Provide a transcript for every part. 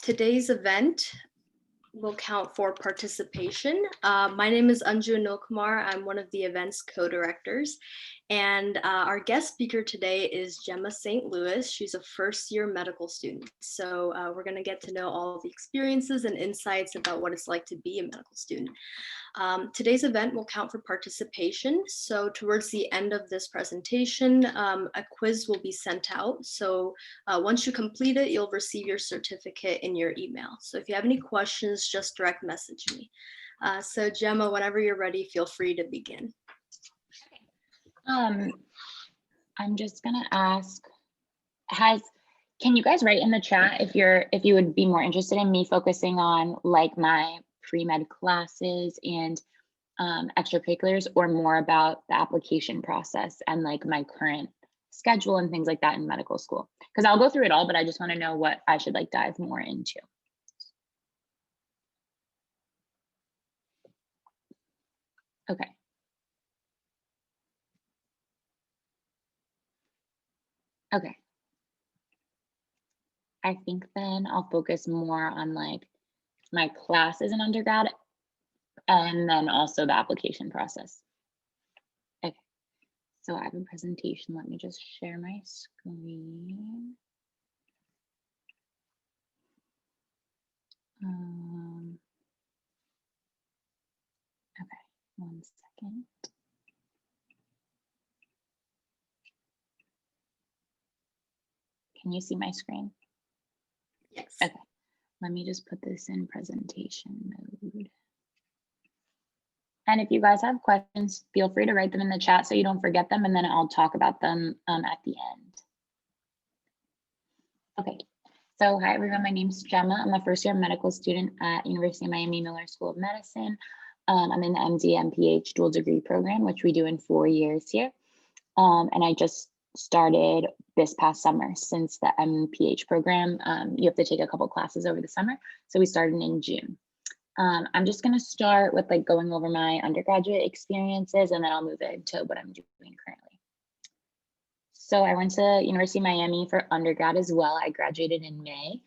Today's event will count for participation. My name is Anju Anilkumar. I'm one of the event's co-directors. And our guest speaker today is Gemma St. Louis. She's a first-year medical student. So we're going to get to know all the experiences and insights about what it's like to be a medical student. Today's event will count for participation. So towards the end of this presentation, a quiz will be sent out. So once you complete it, you'll receive your certificate in your email. So if you have any questions, just direct message me. So Gemma, whenever you're ready, feel free to begin. I'm just gonna ask, can you guys write in the chat if you would be more interested in me focusing on like my pre-med classes and extracurriculars, or more about the application process and like my current schedule and things like that in medical school? Because I'll go through it all, but I just want to know what I should like dive more into. Okay. Okay. I think then I'll focus more on like my classes in undergrad and then also the application process. Okay, so I have a presentation. Let me just share my screen. Okay, 1 second. Can you see my screen? Yes. Okay, let me just put this in presentation mode. And if you guys have questions, feel free to write them in the chat so you don't forget them, and then I'll talk about them at the end. Okay, so hi everyone, my name's Gemma. I'm a first-year medical student at University of Miami Miller School of Medicine. I'm in the MD MPH dual degree program, which we do in 4 years here. And I just started this past summer. Since the MPH program, you have to take a couple classes over the summer. So we started in June. I'm just gonna start with like going over my undergraduate experiences, and then I'll move into what I'm doing currently. So I went to University of Miami for undergrad as well. I graduated in May.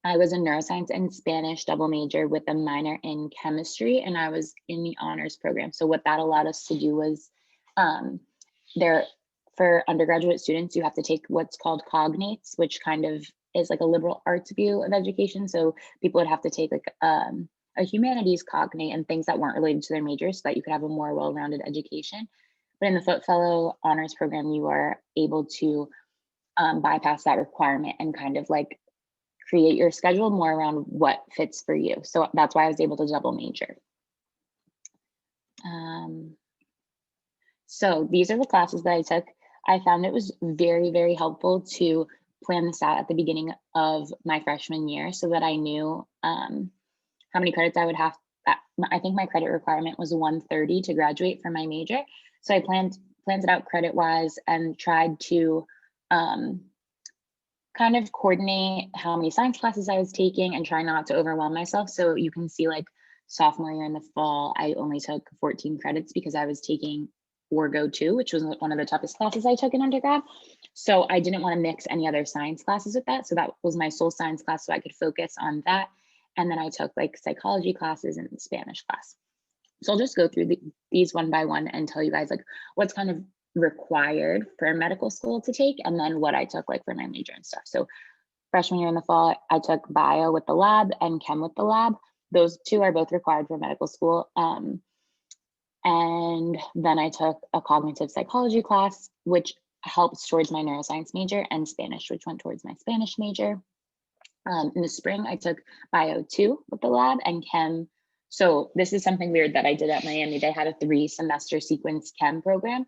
I was a neuroscience and Spanish double major with a minor in chemistry, and I was in the honors program. So what that allowed us to do was, for undergraduate students, you have to take what's called cognates, which kind of is like a liberal arts view of education. So people would have to take like a humanities cognate and things that weren't related to their major so that you could have a more well-rounded education. But in the Foot Fellow honors program, you are able to bypass that requirement and kind of like create your schedule more around what fits for you. So that's why I was able to double major. So these are the classes that I took. I found it was very, very helpful to plan this out at the beginning of my freshman year so that I knew how many credits I would have. I think my credit requirement was 130 to graduate for my major. So I planned it out credit-wise and tried to kind of coordinate how many science classes I was taking and try not to overwhelm myself. So you can see like sophomore year in the fall, I only took 14 credits because I was taking Orgo 2, which was one of the toughest classes I took in undergrad. So I didn't want to mix any other science classes with that. So that was my sole science class, so I could focus on that. And then I took like psychology classes and Spanish class. So I'll just go through these one by one and tell you guys like what's kind of required for medical school to take, and then what I took like for my major and stuff. So freshman year in the fall, I took bio with the lab and chem with the lab. Those two are both required for medical school. And then I took a cognitive psychology class, which helps towards my neuroscience major, and Spanish, which went towards my Spanish major. In the spring, I took bio 2 with the lab and chem. So this is something weird that I did at Miami. They had a 3-semester sequence chem program,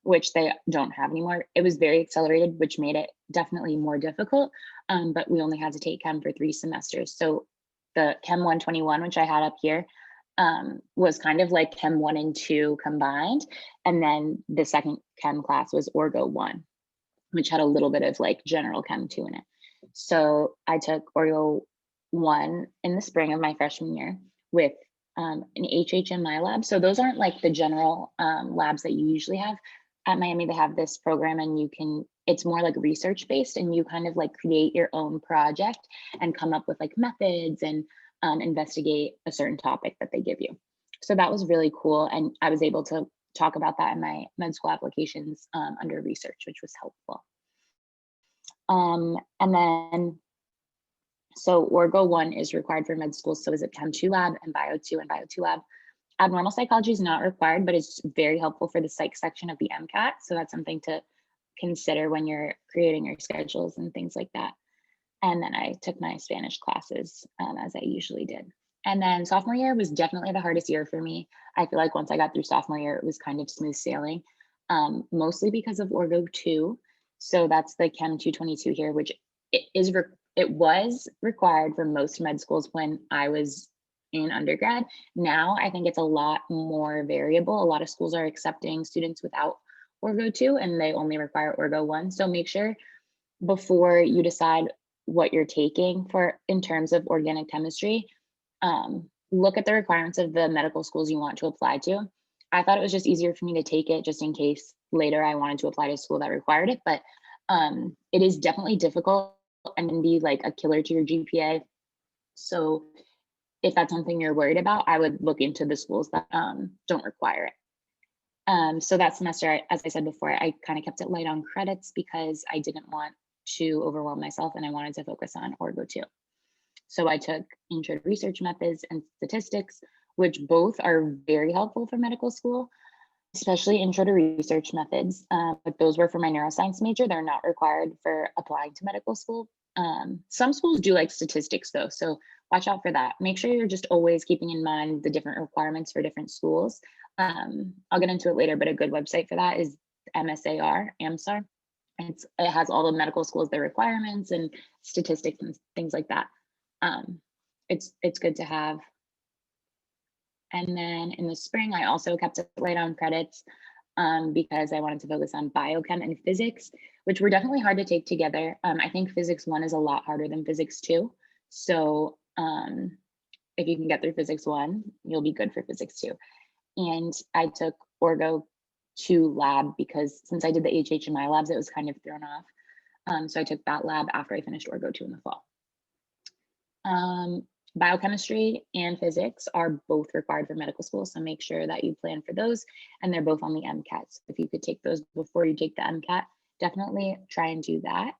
which they don't have anymore. It was very accelerated, which made it definitely more difficult, but we only had to take chem for 3 semesters. So the Chem 121, which I had up here, was kind of like Chem 1 and 2 combined. And then the second chem class was Orgo 1, which had a little bit of like general Chem 2 in it. So I took Orgo 1 in the spring of my freshman year with an HHMI lab. So those aren't like the general labs that you usually have. At Miami, they have this program and you can it's more like research based, and you kind of like create your own project and come up with like methods and investigate a certain topic that they give you. So that was really cool. And I was able to talk about that in my med school applications under research, which was helpful. And then, so Orgo 1 is required for med school. So is it Chem 2 lab and Bio 2 and Bio 2 lab. Abnormal psychology is not required, but it's very helpful for the psych section of the MCAT. So that's something to consider when you're creating your schedules and things like that. And then I took my Spanish classes as I usually did. And then sophomore year was definitely the hardest year for me. I feel like once I got through sophomore year, it was kind of smooth sailing, mostly because of Orgo 2. So that's the Chem 222 here, which it was required for most med schools when I was in undergrad. Now I think it's a lot more variable. A lot of schools are accepting students without Orgo 2 and they only require Orgo 1. So make sure before you decide what you're taking for in terms of organic chemistry, look at the requirements of the medical schools you want to apply to. I thought it was just easier for me to take it just in case later I wanted to apply to a school that required it, but it is definitely difficult and can be like a killer to your GPA. So if that's something you're worried about, I would look into the schools that don't require it. So that semester, as I said before, I kind of kept it light on credits because I didn't want to overwhelm myself and I wanted to focus on Orgo 2. So I took intro to research methods and statistics, which both are very helpful for medical school, especially intro to research methods. But those were for my neuroscience major. They're not required for applying to medical school. Some schools do like statistics though, so watch out for that. Make sure you're just always keeping in mind the different requirements for different schools. I'll get into it later, but a good website for that is AMSAR. It has all the medical schools, their requirements and statistics and things like that. It's good to have. And then in the spring, I also kept it light on credits because I wanted to focus on biochem and physics, which were definitely hard to take together. I think physics 1 is a lot harder than physics 2. So if you can get through physics 1, you'll be good for physics 2. And I took Orgo 2 lab because since I did the HHMI labs, it was kind of thrown off. So I took that lab after I finished Orgo 2 in the fall. Biochemistry and physics are both required for medical school, so make sure that you plan for those, and they're both on the MCAT. So if you could take those before you take the MCAT, definitely try and do that.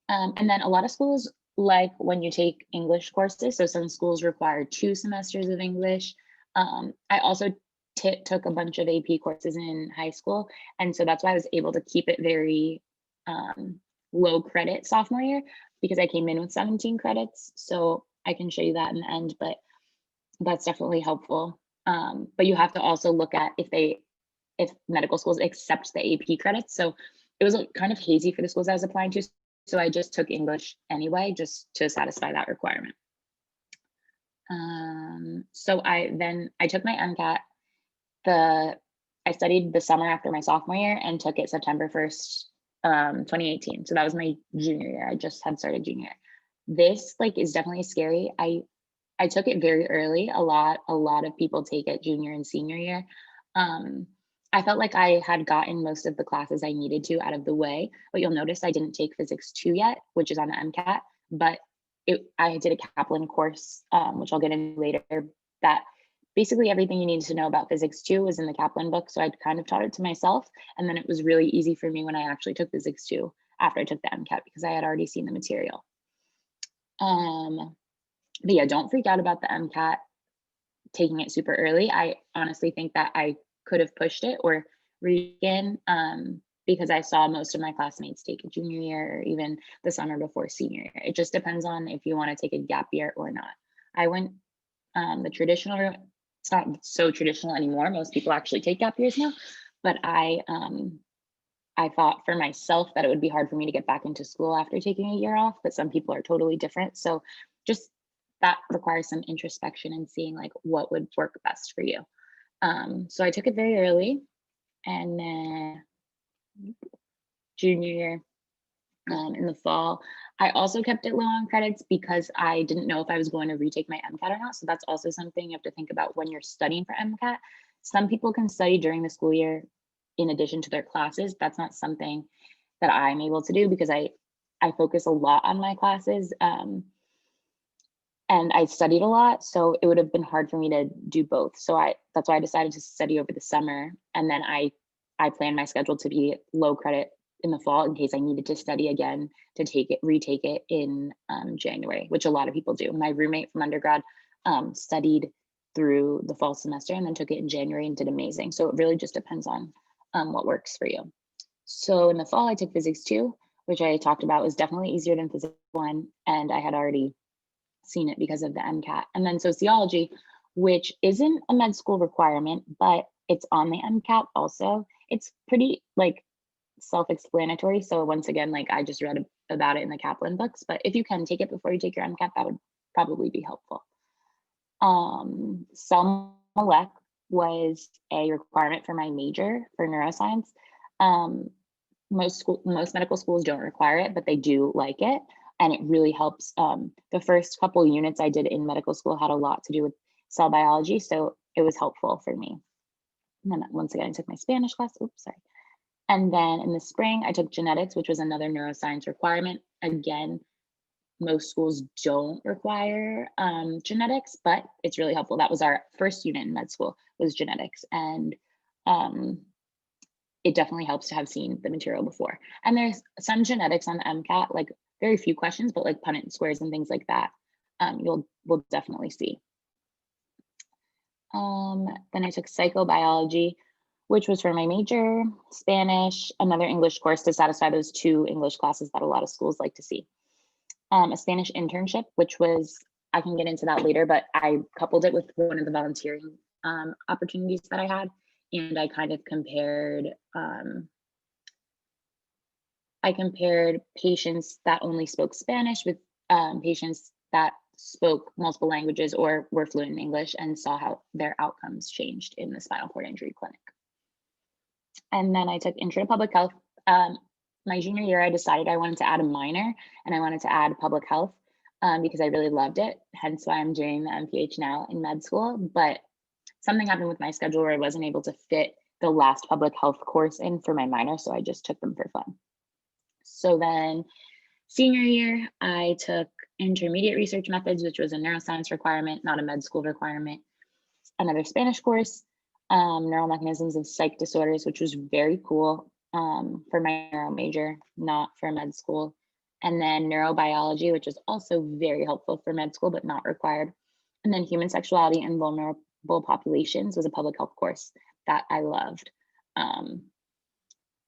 And then a lot of schools like when you take English courses, so some schools require 2 semesters of English. I also took a bunch of AP courses in high school, and so that's why I was able to keep it very low credit sophomore year, because I came in with 17 credits. So I can show you that in the end, but that's definitely helpful. But you have to also look at if medical schools accept the AP credits. So it was kind of hazy for the schools I was applying to. So I just took English anyway, just to satisfy that requirement. So I took my MCAT. I studied the summer after my sophomore year and took it September 1st, 2018. So that was my junior year. I just had started junior year. This is definitely scary. I took it very early. A lot of people take it junior and senior year. I felt like I had gotten most of the classes I needed to out of the way, but you'll notice I didn't take physics 2 yet, which is on the MCAT, but I did a Kaplan course, which I'll get into later, that basically everything you needed to know about physics 2 was in the Kaplan book. So I'd kind of taught it to myself. And then it was really easy for me when I actually took physics 2 after I took the MCAT because I had already seen the material. But yeah, don't freak out about the MCAT taking it super early. I honestly think that I could have pushed it or re-in because I saw most of my classmates take it junior year or even the summer before senior year. It just depends on if you want to take a gap year or not. I went the traditional route. It's not so traditional anymore. Most people actually take gap years now, but I thought for myself that it would be hard for me to get back into school after taking a year off, but some people are totally different. So just that requires some introspection and seeing what would work best for you. So I took it very early, and then junior year in the fall, I also kept it low on credits because I didn't know if I was going to retake my MCAT or not. So that's also something you have to think about when you're studying for MCAT. Some people can study during the school year in addition to their classes. That's not something that I'm able to do because I focus a lot on my classes. And I studied a lot, so it would have been hard for me to do both. So that's why I decided to study over the summer, and then I planned my schedule to be low credit in the fall in case I needed to study again to retake it in January, which a lot of people do. My roommate from undergrad studied through the fall semester and then took it in January and did amazing. So it really just depends on what works for you. So in the fall, I took physics 2, which I talked about was definitely easier than physics 1, and I had already seen it because of the MCAT. And then sociology, which isn't a med school requirement, but it's on the MCAT also. It's pretty like self-explanatory. So once again, like I just read about it in the Kaplan books, but if you can take it before you take your MCAT, that would probably be helpful. Cell Molec was a requirement for my major for neuroscience. Most medical schools don't require it, but they do like it. And it really helps. The first couple units I did in medical school had a lot to do with cell biology, so it was helpful for me. And then once again, I took my Spanish class. Oops, sorry. And then in the spring, I took genetics, which was another neuroscience requirement. Again, most schools don't require genetics, but it's really helpful. That was our first unit in med school, was genetics. And it definitely helps to have seen the material before. And there's some genetics on the MCAT, like very few questions, but like Punnett squares and things like that, we'll definitely see. Then I took psychobiology, which was for my major, Spanish, another English course to satisfy those 2 English classes that a lot of schools like to see. A Spanish internship, which was, I can get into that later, but I coupled it with one of the volunteering opportunities that I had. And I kind of compared, patients that only spoke Spanish with patients that spoke multiple languages or were fluent in English, and saw how their outcomes changed in the spinal cord injury clinic. And then I took Intro to Public Health. My junior year, I decided I wanted to add a minor, and I wanted to add public health because I really loved it. Hence why I'm doing the MPH now in med school. But something happened with my schedule where I wasn't able to fit the last public health course in for my minor, so I just took them for fun. So then senior year, I took intermediate research methods, which was a neuroscience requirement, not a med school requirement. Another Spanish course, neural mechanisms of psych disorders, which was very cool for my neuro major, not for med school. And then neurobiology, which is also very helpful for med school, but not required. And then human sexuality and vulnerable populations was a public health course that I loved.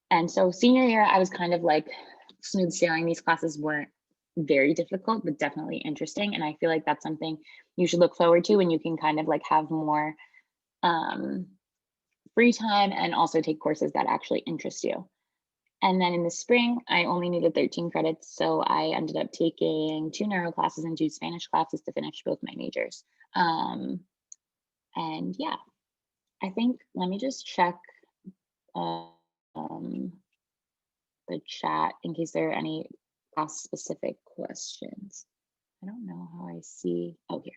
And so senior year, I was kind of like smooth sailing. These classes weren't very difficult, but definitely interesting. And I feel like that's something you should look forward to when you can kind of like have more free time and also take courses that actually interest you. And then in the spring, I only needed 13 credits. So I ended up taking 2 neuro classes and 2 Spanish classes to finish both my majors. And yeah, I think, let me just check the chat in case there are any class specific questions. I don't know how I see, oh, here.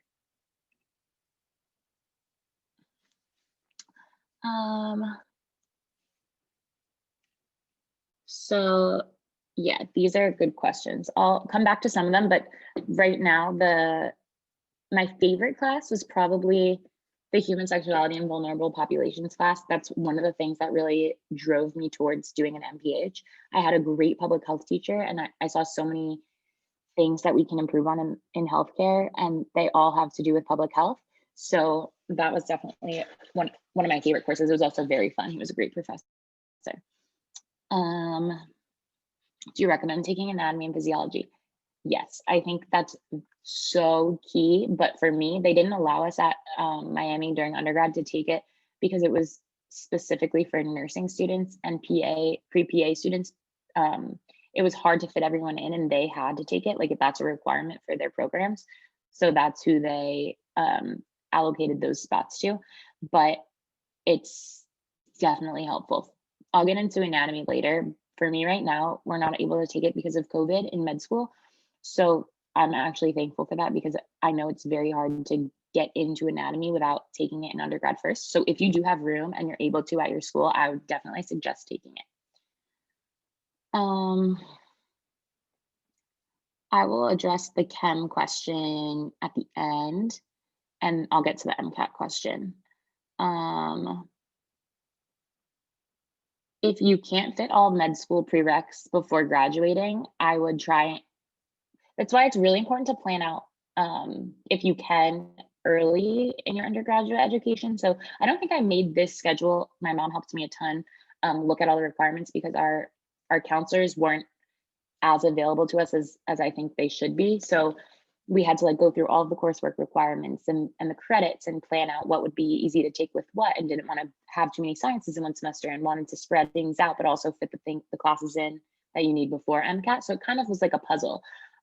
So yeah, these are good questions. I'll come back to some of them, but right now my favorite class was probably the human sexuality and vulnerable populations class. That's one of the things that really drove me towards doing an MPH. I had a great public health teacher, and I saw so many things that we can improve on in healthcare, and they all have to do with public health. So that was definitely one of my favorite courses. It was also very fun. He was a great professor. Do you recommend taking anatomy and physiology? Yes, I think that's so key. But for me, they didn't allow us at Miami during undergrad to take it because it was specifically for nursing students and pre-PA students. It was hard to fit everyone in, and they had to take it. Like, that's a requirement for their programs. So that's who they allocated those spots to. But it's definitely helpful. I'll get into anatomy later. For me right now, we're not able to take it because of COVID in med school. So I'm actually thankful for that because I know it's very hard to get into anatomy without taking it in undergrad first. So if you do have room and you're able to at your school, I would definitely suggest taking it. Um, I will address the chem question at the end, and I'll get to the MCAT question. Um, if you can't fit all med school prereqs before graduating, I would try. That's why it's really important to plan out, if you can, early in your undergraduate education. So I don't think I made this schedule. My mom helped me a ton, look at all the requirements, because our counselors weren't as available to us as I think they should be. So we had to like go through all of the coursework requirements and the credits and plan out what would be easy to take with what, and didn't want to have too many sciences in one semester and wanted to spread things out, but also fit the classes in that you need before MCAT. So it kind of was like a puzzle.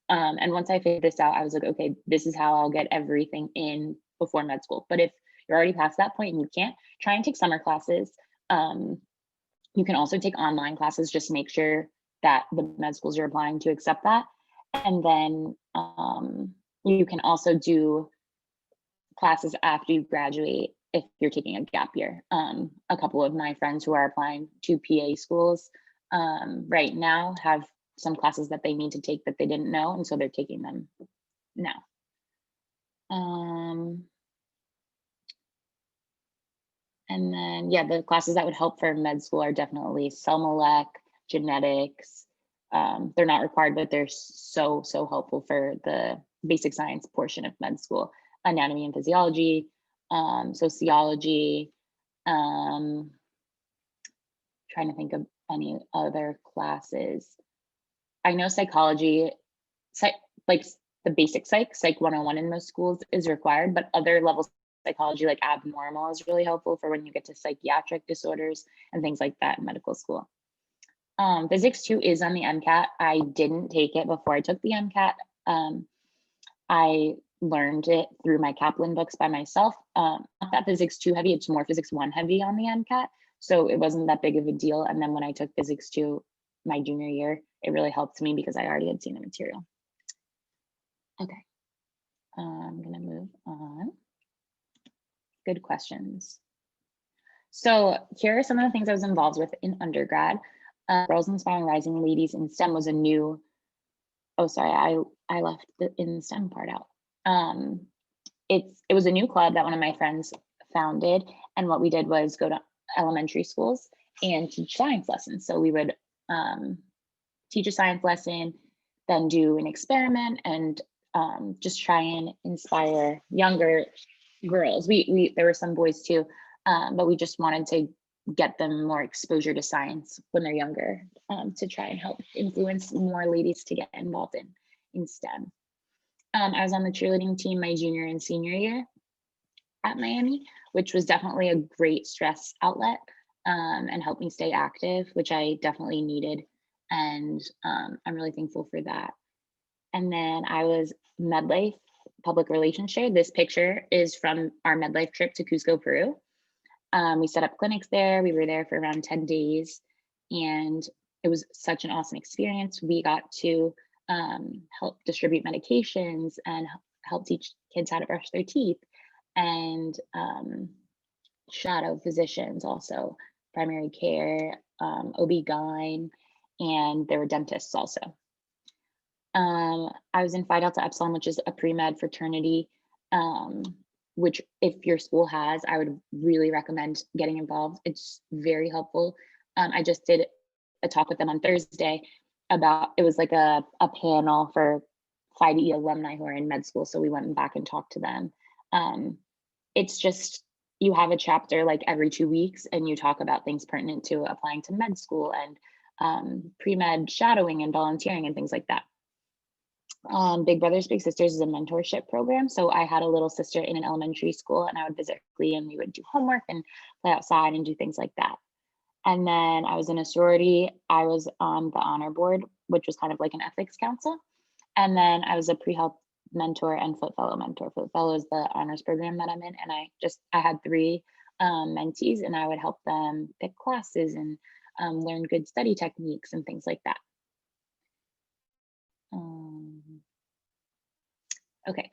And once I figured this out, I was like, okay, this is how I'll get everything in before med school. But if you're already past that point and you can't, try and take summer classes. You can also take online classes, just make sure that the med schools you're applying to accept that. And then you can also do classes after you graduate if you're taking a gap year. A couple of my friends who are applying to PA schools right now have some classes that they need to take that they didn't know, and so they're taking them now. And then, yeah, the classes that would help for med school are definitely cell molecular, genetics. They're not required, but they're so helpful for the basic science portion of med school. Anatomy and physiology, sociology, trying to think of any other classes. I know psychology, like the basic psych 101 in most schools is required, but other levels psychology like abnormal is really helpful for when you get to psychiatric disorders and things like that in medical school. Physics 2 is on the MCAT. I didn't take it before I took the MCAT. I learned it through my Kaplan books by myself. Not that Physics 2 heavy, it's more Physics 1 heavy on the MCAT. So it wasn't that big of a deal. And then when I took Physics 2 my junior year, it really helped me because I already had seen the material. Okay, I'm gonna move on. Good questions. So here are some of the things I was involved with in undergrad. Girls Inspiring Rising Ladies in STEM was a new, oh, sorry, I left the in STEM part out. It was a new club that one of my friends founded. And what we did was go to elementary schools and teach science lessons. So we would teach a science lesson, then do an experiment, and just try and inspire younger girls. There were some boys too, but we just wanted to get them more exposure to science when they're younger, to try and help influence more ladies to get involved in STEM. I was on the cheerleading team my junior and senior year at Miami, which was definitely a great stress outlet, and helped me stay active, which I definitely needed. And I'm really thankful for that. And then I was MedLife public relations chair. This picture is from our MedLife trip to Cusco, Peru. We set up clinics there. We were there for around 10 days, and it was such an awesome experience. We got to help distribute medications and help teach kids how to brush their teeth, and shadow physicians also, primary care, OB-GYN, and there were dentists also. I was in Phi Delta Epsilon, which is a pre-med fraternity, which if your school has, I would really recommend getting involved. It's very helpful. I just did a talk with them on Thursday about, it was like a panel for Phi DE alumni who are in med school. So we went back and talked to them. It's just, you have a chapter like every 2 weeks and you talk about things pertinent to applying to med school and pre-med shadowing and volunteering and things like that. Big Brothers Big Sisters is a mentorship program. So I had a little sister in an elementary school, and I would visit and we would do homework and play outside and do things like that. And then I was in a sorority. I was on the honor board, which was kind of like an ethics council. And then I was a pre-health mentor and Foot Fellow mentor. Foot Fellow is the honors program that I'm in. And I had 3 mentees, and I would help them pick classes and learn good study techniques and things like that. Okay,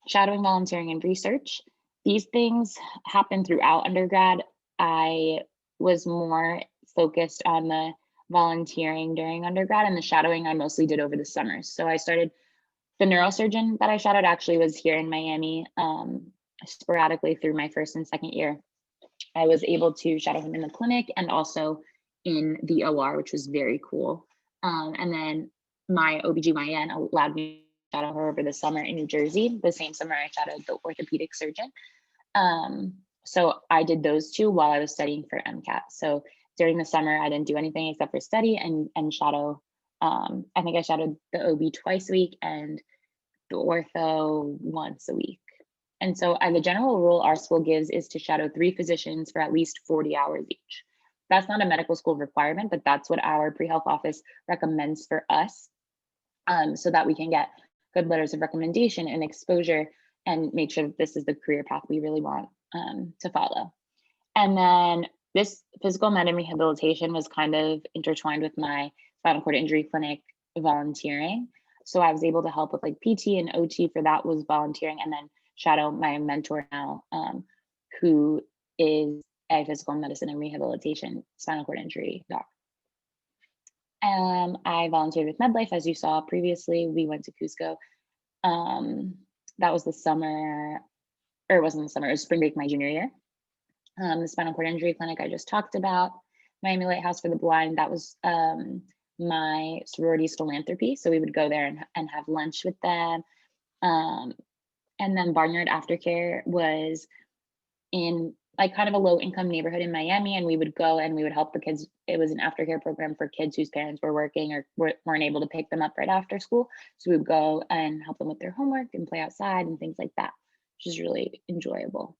shadowing, volunteering, and research. These things happen throughout undergrad. I was more focused on the volunteering during undergrad, and the shadowing I mostly did over the summer. So I started, the neurosurgeon that I shadowed actually was here in Miami, sporadically through my first and second year. I was able to shadow him in the clinic and also in the OR, which was very cool. And then my OBGYN allowed me to shadow her over the summer in New Jersey, the same summer I shadowed the orthopedic surgeon. So I did those two while I was studying for MCAT. So during the summer, I didn't do anything except for study and shadow. I think I shadowed the OB twice a week and the ortho once a week. And so the general rule our school gives is to shadow 3 physicians for at least 40 hours each. That's not a medical school requirement, but that's what our pre-health office recommends for us, so that we can get good letters of recommendation and exposure and make sure that this is the career path we really want to follow. And then this physical med and rehabilitation was kind of intertwined with my spinal cord injury clinic volunteering. So I was able to help with like PT and OT for that was volunteering, and then shadow my mentor now, who is a physical medicine and rehabilitation spinal cord injury doc. I volunteered with MedLife, as you saw previously. We went to Cusco. That was the summer, or it wasn't the summer, it was spring break my junior year. The spinal cord injury clinic I just talked about. Miami Lighthouse for the Blind, that was my sorority's philanthropy. So we would go there and have lunch with them. And then Barnyard Aftercare was in like kind of a low income neighborhood in Miami, and we would go and we would help the kids. It was an aftercare program for kids whose parents were working or weren't able to pick them up right after school. So we would go and help them with their homework and play outside and things like that, which is really enjoyable.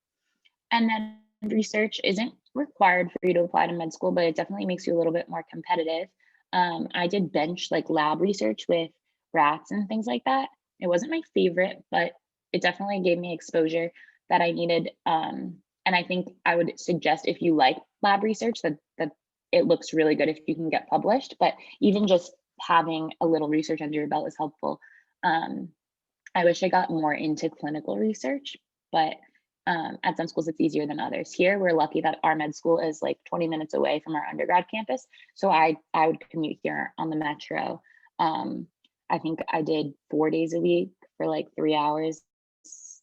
And then research isn't required for you to apply to med school, but it definitely makes you a little bit more competitive. I did bench like lab research with rats and things like that. It wasn't my favorite, but it definitely gave me exposure that I needed. And I think I would suggest if you like lab research that it looks really good if you can get published, but even just having a little research under your belt is helpful. I wish I got more into clinical research, but at some schools it's easier than others. Here, we're lucky that our med school is like 20 minutes away from our undergrad campus. So I would commute here on the metro. I think I did 4 days a week for like 3 hours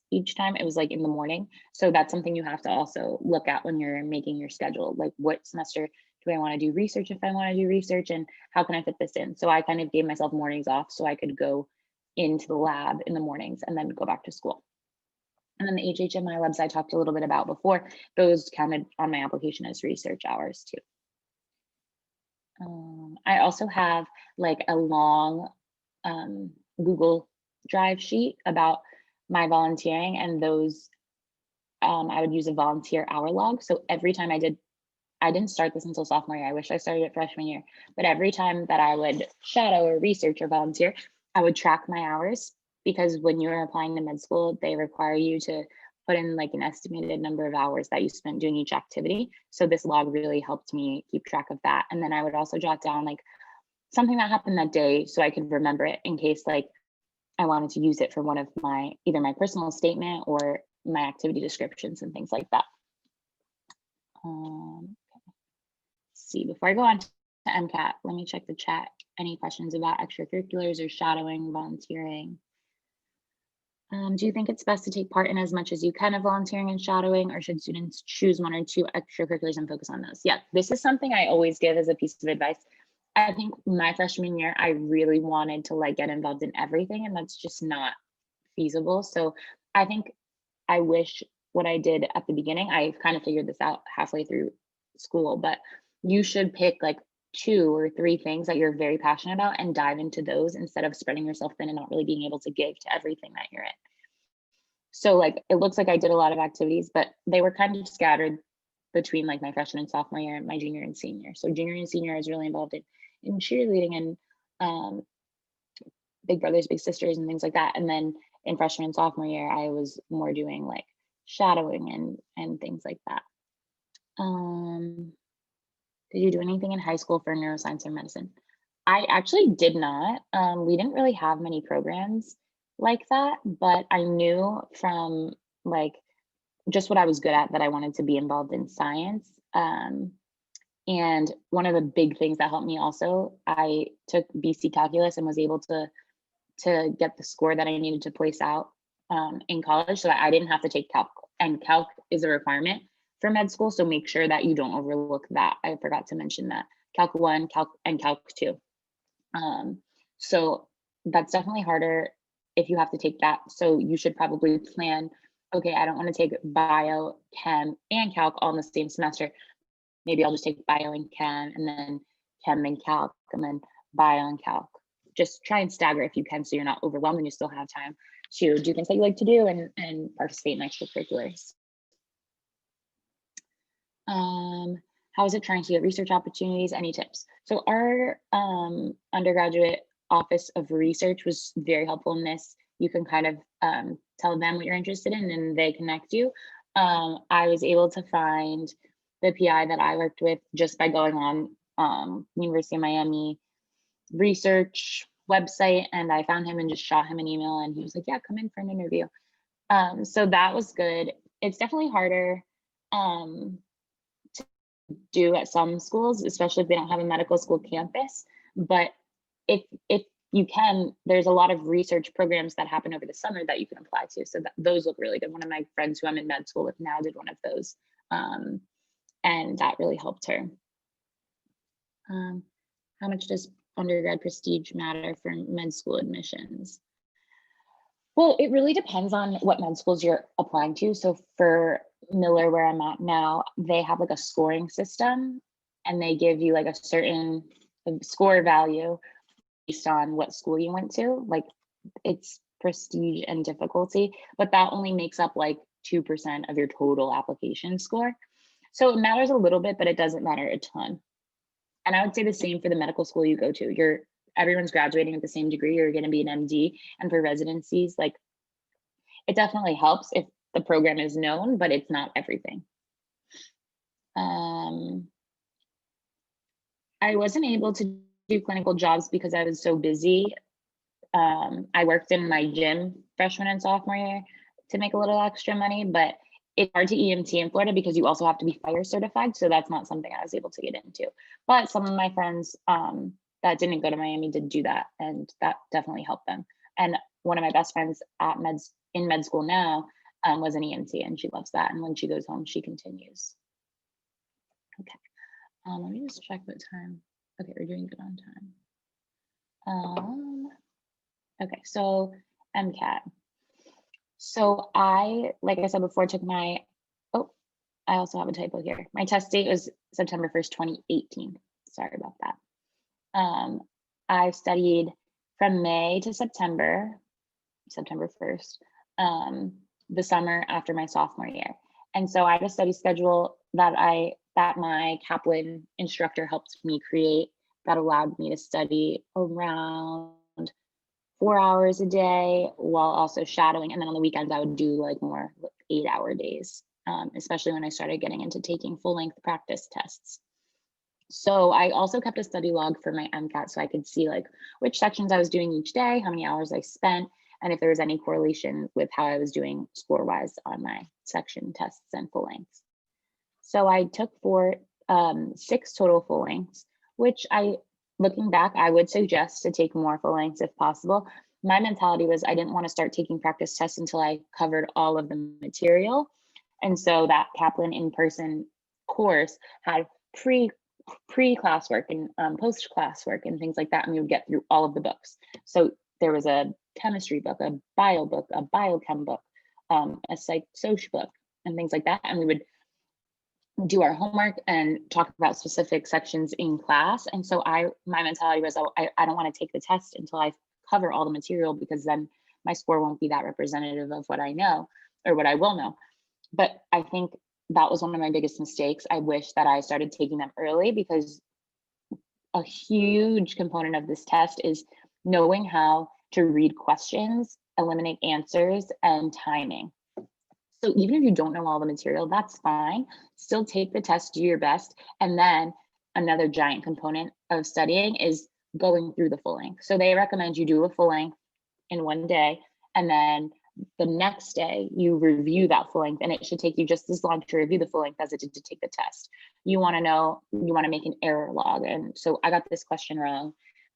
each time. It was like in the morning. So that's something you have to also look at when you're making your schedule. Like, what semester do I want to do research if I want to do research, and how can I fit this in? So I kind of gave myself mornings off so I could go into the lab in the mornings and then go back to school. And then the HHMI labs I talked a little bit about before, those counted on my application as research hours too. I also have like a long Google Drive sheet about my volunteering, and those I would use a volunteer hour log. So every time I didn't start this until sophomore year. I wish I started it freshman year, but every time that I would shadow or research or volunteer, I would track my hours, because when you're applying to med school, they require you to put in like an estimated number of hours that you spent doing each activity. So this log really helped me keep track of that. And then I would also jot down like something that happened that day so I could remember it in case like I wanted to use it for one of my, either my personal statement or my activity descriptions and things like that. Let's see, before I go on to MCAT, let me check the chat. Any questions about extracurriculars or shadowing, volunteering? Do you think it's best to take part in as much as you can of volunteering and shadowing, or should students choose 1 or 2 extracurriculars and focus on those? Yeah, this is something I always give as a piece of advice. I think my freshman year, I really wanted to like get involved in everything, and that's just not feasible. So I think I wish what I did at the beginning, I kind of figured this out halfway through school, but you should pick like 2 or 3 things that you're very passionate about and dive into those instead of spreading yourself thin and not really being able to give to everything that you're in. So like, it looks like I did a lot of activities, but they were kind of scattered between like my freshman and sophomore year and my junior and senior. So junior and senior, I was really involved in cheerleading and Big Brothers, Big Sisters and things like that. And then in freshman and sophomore year, I was more doing like shadowing and things like that. Did you do anything in high school for neuroscience or medicine? I actually did not. We didn't really have many programs like that, but I knew from like just what I was good at that I wanted to be involved in science. And one of the big things that helped me also, I took BC calculus and was able to get the score that I needed to place out in college, so that I didn't have to take calc. And calc is a requirement for med school, so make sure that you don't overlook that. I forgot to mention that. Calc 1, Calc, and Calc 2. So that's definitely harder if you have to take that. So you should probably plan, okay, I don't want to take bio, chem, and calc all in the same semester. Maybe I'll just take bio and chem, and then chem and calc, and then bio and calc. Just try and stagger if you can, so you're not overwhelmed and you still have time to do things that you like to do and participate in extracurriculars. How is it trying to get research opportunities? Any tips? So our undergraduate office of research was very helpful in this. You can kind of tell them what you're interested in and they connect you. I was able to find the PI that I worked with just by going on University of Miami research website, and I found him and just shot him an email, and he was like, yeah, come in for an interview. So that was good. It's definitely harder to do at some schools, especially if they don't have a medical school campus. But if you can, there's a lot of research programs that happen over the summer that you can apply to. So those look really good. One of my friends who I'm in med school with now did one of those. And that really helped her. How much does undergrad prestige matter for med school admissions? Well, it really depends on what med schools you're applying to. So for Miller, where I'm at now, they have like a scoring system, and they give you like a certain score value based on what school you went to. Like it's prestige and difficulty, but that only makes up like 2% of your total application score. So it matters a little bit, but it doesn't matter a ton. And I would say the same for the medical school you go to. Everyone's graduating at the same degree. You're going to be an MD, and for residencies, like it definitely helps if the program is known, but it's not everything. I wasn't able to do clinical jobs because I was so busy. I worked in my gym freshman and sophomore year to make a little extra money, but it's hard to EMT in Florida because you also have to be fire certified. So that's not something I was able to get into. But some of my friends that didn't go to Miami did do that, and that definitely helped them. And one of my best friends in med school now was an EMT, and she loves that. And when she goes home, she continues. Okay, let me just check what time. Okay, we're doing good on time. Okay, so MCAT. So like I said before, took my, I also have a typo here. My test date was September 1st, 2018. Sorry about that. I studied from May to September 1st, the summer after my sophomore year. And so I had a study schedule that my Kaplan instructor helped me create that allowed me to study around 4 hours a day while also shadowing. And then on the weekends, I would do like more 8-hour days, especially when I started getting into taking full-length practice tests. So I also kept a study log for my MCAT so I could see like which sections I was doing each day, how many hours I spent, and if there was any correlation with how I was doing score-wise on my section tests and full lengths. So I took 6 total full lengths, which looking back, I would suggest to take more full lengths if possible. My mentality was I didn't want to start taking practice tests until I covered all of the material. And so that Kaplan in-person course had pre-class work and post-class work and things like that. And we would get through all of the books. So there was a chemistry book, a bio book, a biochem book, a psych-soc book, and things like that. And we would do our homework and talk about specific sections in class. And so my mentality was, I don't want to take the test until I cover all the material, because then my score won't be that representative of what I know or what I will know. But I think that was one of my biggest mistakes. I wish that I started taking them early, because a huge component of this test is knowing how to read questions, eliminate answers, and timing. So even if you don't know all the material, that's fine. Still take the test, do your best. And then another giant component of studying is going through the full length. So they recommend you do a full length in one day, and then the next day you review that full length, and it should take you just as long to review the full length as it did to take the test. You want to know, you want to make an error log. And so I got this question wrong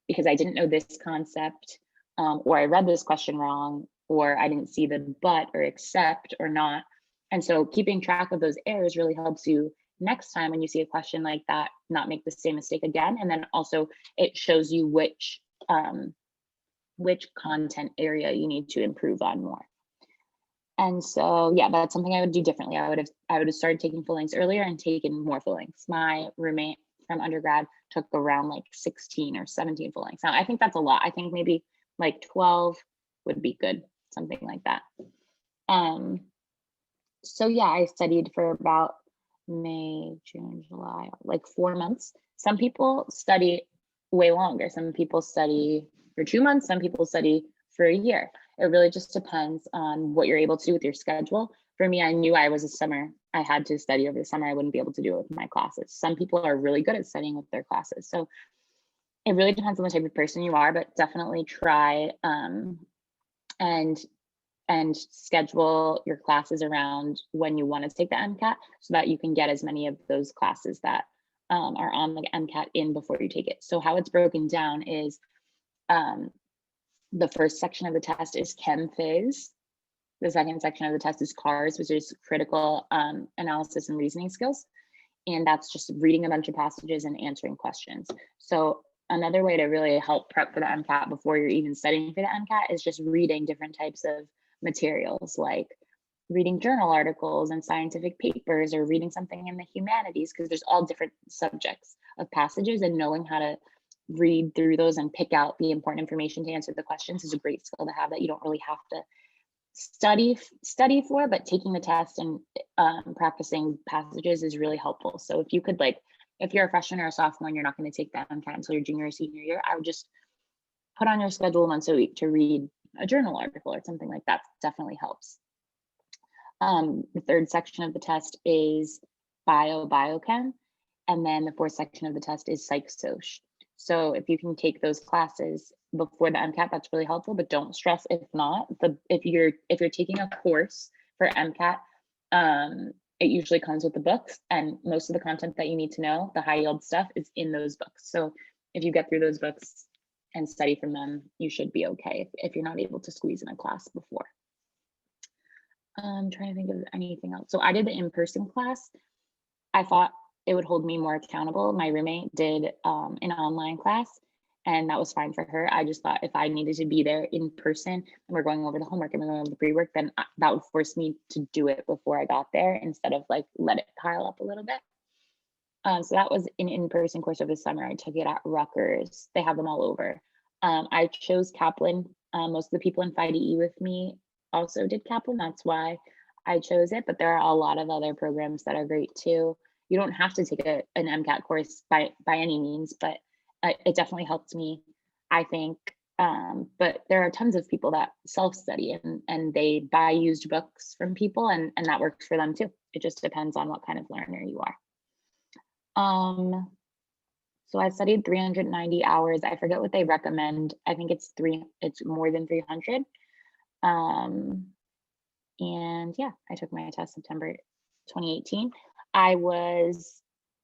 because I didn't know this concept, or I read this question wrong, or I didn't see the but or except or not. And so keeping track of those errors really helps you next time when you see a question like that, not make the same mistake again. And then also it shows you which content area you need to improve on more. And so, yeah, that's something I would do differently. I would have started taking full lengths earlier and taken more full lengths. My roommate from undergrad took around like 16 or 17 full lengths. Now, I think that's a lot. I think maybe like 12 would be good, something like that. So yeah, I studied for about May, June, July, like 4 months. Some people study way longer. Some people study for 2 months. Some people study for a year. It really just depends on what you're able to do with your schedule. For me, I knew I had to study over the summer. I wouldn't be able to do it with my classes. Some people are really good at studying with their classes. So it really depends on the type of person you are, but definitely try and schedule your classes around when you want to take the MCAT so that you can get as many of those classes that are on the MCAT in before you take it. So how it's broken down is the first section of the test is Chem Phys. The second section of the test is CARS, which is critical analysis and reasoning skills. And that's just reading a bunch of passages and answering questions. So another way to really help prep for the MCAT before you're even studying for the MCAT is just reading different types of materials, like reading journal articles and scientific papers, or reading something in the humanities, because there's all different subjects of passages, and knowing how to read through those and pick out the important information to answer the questions is a great skill to have that you don't really have to study for, but taking the test and practicing passages is really helpful. So if you could, like, if you're a freshman or a sophomore and you're not going to take the MCAT until your junior or senior year, I would just put on your schedule once a week to read a journal article or something like that. Definitely helps. The third section of the test is biochem, and then the fourth section of the test is psych-soc. So if you can take those classes before the MCAT, that's really helpful, but don't stress if not. If you're taking a course for MCAT, it usually comes with the books, and most of the content that you need to know, the high yield stuff, is in those books. So if you get through those books and study from them, you should be okay if you're not able to squeeze in a class before. I'm trying to think of anything else. So I did the in-person class. I thought it would hold me more accountable. My roommate did an online class, and that was fine for her. I just thought if I needed to be there in person and we're going over the homework and we're going over the pre-work, then that would force me to do it before I got there instead of like let it pile up a little bit. So that was an in-person course over the summer. I took it at Rutgers. They have them all over. I chose Kaplan. Most of the people in FIDE with me also did Kaplan. That's why I chose it, but there are a lot of other programs that are great too. You don't have to take an MCAT course by any means, but it definitely helped me, I think. But there are tons of people that self-study and they buy used books from people, and that works for them too. It just depends on what kind of learner you are. So I studied 390 hours. I forget what they recommend. I think it's more than 300. And yeah, I took my test September 2018. I was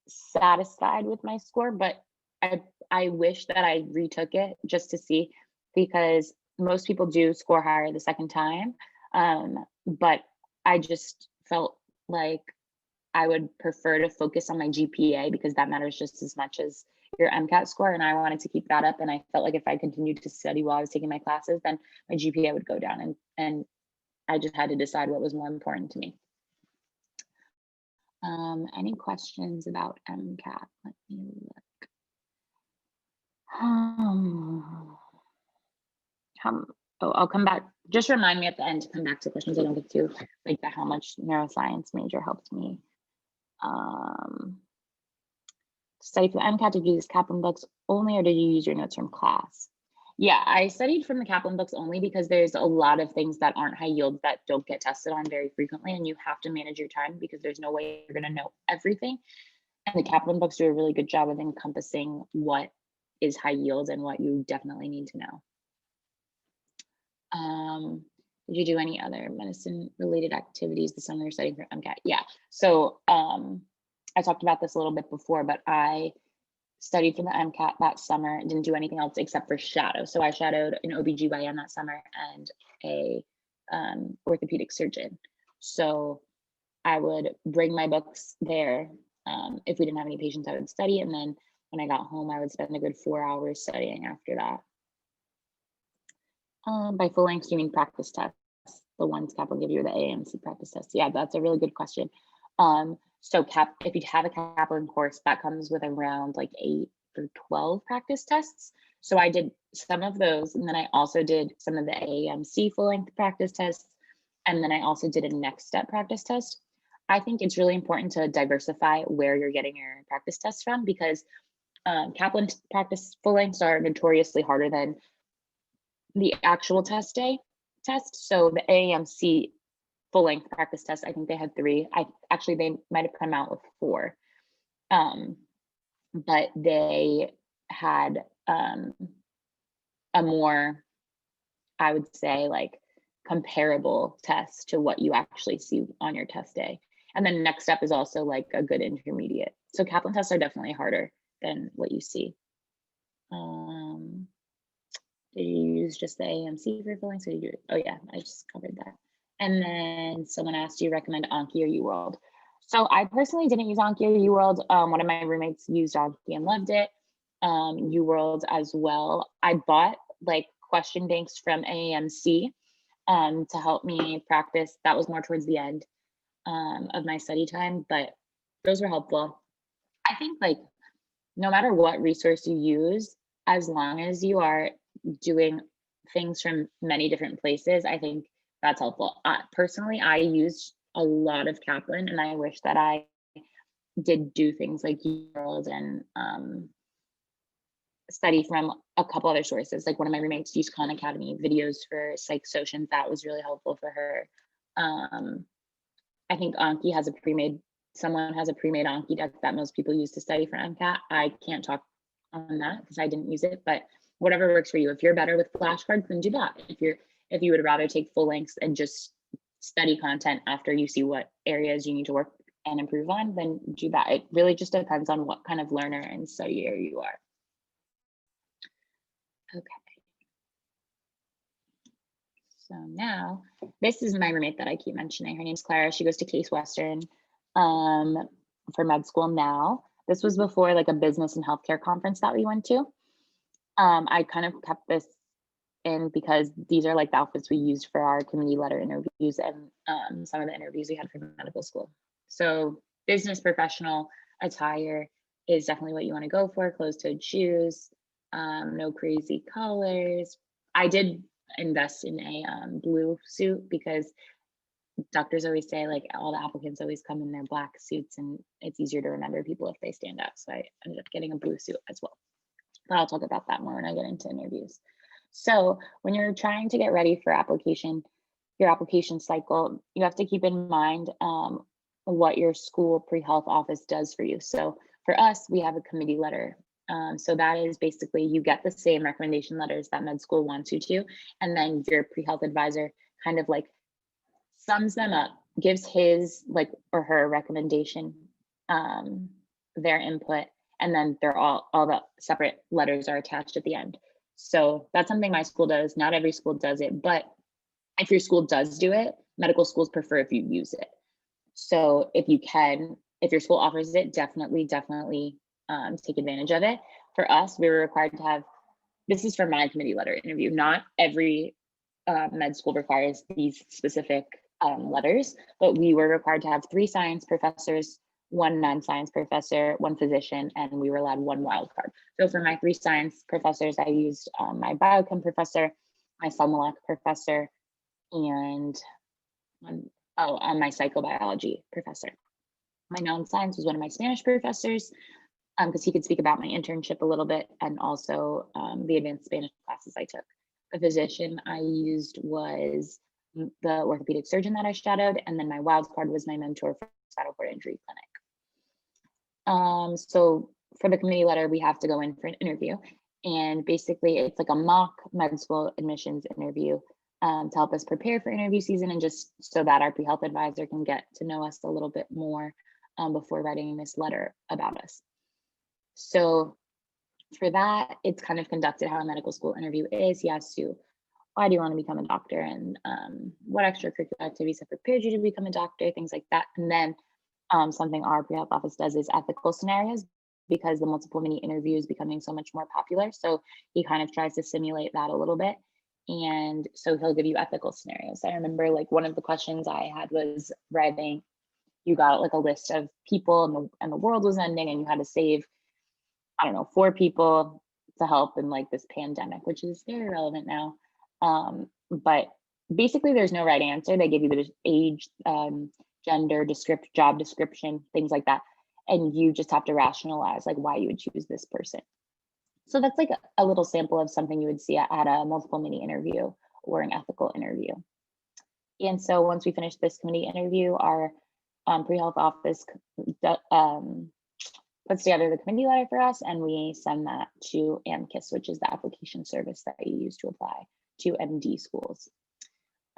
satisfied with my score, but I wish that I retook it just to see, because most people do score higher the second time. But I just felt like I would prefer to focus on my GPA, because that matters just as much as your MCAT score. And I wanted to keep that up. And I felt like if I continued to study while I was taking my classes, then my GPA would go down. And I just had to decide what was more important to me. Any questions about MCAT? Let me look. I'll come back. Just remind me at the end to come back to questions I don't get to, like how much neuroscience major helped me. Study for the MCAT, did you use Kaplan books only, or did you use your notes from class? Yeah, I studied from the Kaplan books only because there's a lot of things that aren't high yield that don't get tested on very frequently, and you have to manage your time because there's no way you're going to know everything. And the Kaplan books do a really good job of encompassing what is high yield and what you definitely need to know. Did Did you do any other medicine related activities the summer you're studying for MCAT? Yeah. So I talked about this a little bit before, but I studied for the MCAT that summer, didn't do anything else except for shadow. So I shadowed an OBGYN that summer and a orthopedic surgeon. So I would bring my books there. If we didn't have any patients, I would study. And then when I got home, I would spend a good 4 hours studying after that. By full length, you mean practice tests? The ones Cap will give you, the AAMC practice tests. Yeah, that's a really good question. So if you have a Kaplan course, that comes with around like 8 or 12 practice tests. So I did some of those, and then I also did some of the AAMC full length practice tests, and then I also did a next step practice test. I think it's really important to diversify where you're getting your practice tests from, because Kaplan practice full lengths are notoriously harder than the actual test day test. So the AAMC full length practice test, I think they had 3. They might have come out with 4. But they had a more, I would say, like comparable test to what you actually see on your test day. And then next step is also like a good intermediate. So Kaplan tests are definitely harder than what you see. Did you use just the AMC for full length? So did you? Oh yeah, I just covered that. And then someone asked, do you recommend Anki or UWorld? So I personally didn't use Anki or UWorld. One of my roommates used Anki and loved it. UWorld as well. I bought like question banks from AAMC to help me practice. That was more towards the end of my study time, but those were helpful. I think like no matter what resource you use, as long as you are doing things from many different places, I think that's helpful. Personally, I used a lot of Kaplan, and I wish that I did do things like UWorld and study from a couple other sources. Like one of my roommates used Khan Academy videos for psych socians. That was really helpful for her. I think Anki has someone has a pre-made Anki deck that most people use to study for MCAT. I can't talk on that because I didn't use it, but whatever works for you. If you're better with flashcards, then do that. If you would rather take full lengths and just study content after you see what areas you need to work and improve on, then do that. It really just depends on what kind of learner and studier you are. Okay. So now, this is my roommate that I keep mentioning. Her name's Clara. She goes to Case Western for med school now. This was before like a business and healthcare conference that we went to. I kind of kept this in because these are like the outfits we used for our committee letter interviews and some of the interviews we had for medical school. So business professional attire is definitely what you want to go for. Closed-toed shoes, no crazy colors. I did invest in a blue suit because doctors always say like all the applicants always come in their black suits and it's easier to remember people if they stand out. So I ended up getting a blue suit as well. But I'll talk about that more when I get into interviews. So when you're trying to get ready for your application cycle, you have to keep in mind what your school pre-health office does for you. So for us, we have a committee letter. So that is basically you get the same recommendation letters that med school wants you to, and then your pre-health advisor kind of like sums them up, gives his like or her recommendation, their input, and then they're all the separate letters are attached at the end. So that's something my school does. Not every school does it, but if your school does do it, medical schools prefer if you use it. So if your school offers it, definitely take advantage of it. For us, we were required to have, this is for my committee letter interview. Not every med school requires these specific letters, but we were required to have 3 science professors, 1 non-science professor, 1 physician, and we were allowed 1 wild card. So for my 3 science professors, I used my biochem professor, my cell molecular professor, and my psychobiology professor. My non-science was one of my Spanish professors because he could speak about my internship a little bit and also the advanced Spanish classes I took. The physician I used was the orthopedic surgeon that I shadowed, and then my wild card was my mentor for spinal cord injury clinic. So for the committee letter, we have to go in for an interview, and basically it's like a mock med school admissions interview to help us prepare for interview season, and just so that our pre-health advisor can get to know us a little bit more before writing this letter about us. So for that, it's kind of conducted how a medical school interview is. He asks you, why do you want to become a doctor, and what extracurricular activities have prepared you to become a doctor, things like that. And then something our pre-health office does is ethical scenarios, because the multiple mini interview is becoming so much more popular. So he kind of tries to simulate that a little bit. And so he'll give you ethical scenarios. I remember like one of the questions I had was writing, you got like a list of people and the world was ending, and you had to save, I don't know, 4 people to help in like this pandemic, which is very relevant now. But basically there's no right answer. They give you the age, gender, job description, things like that. And you just have to rationalize like why you would choose this person. So that's like a little sample of something you would see at a multiple mini interview or an ethical interview. And so once we finish this committee interview, our pre-health office puts together the committee letter for us, and we send that to AMCIS, which is the application service that you use to apply to MD schools.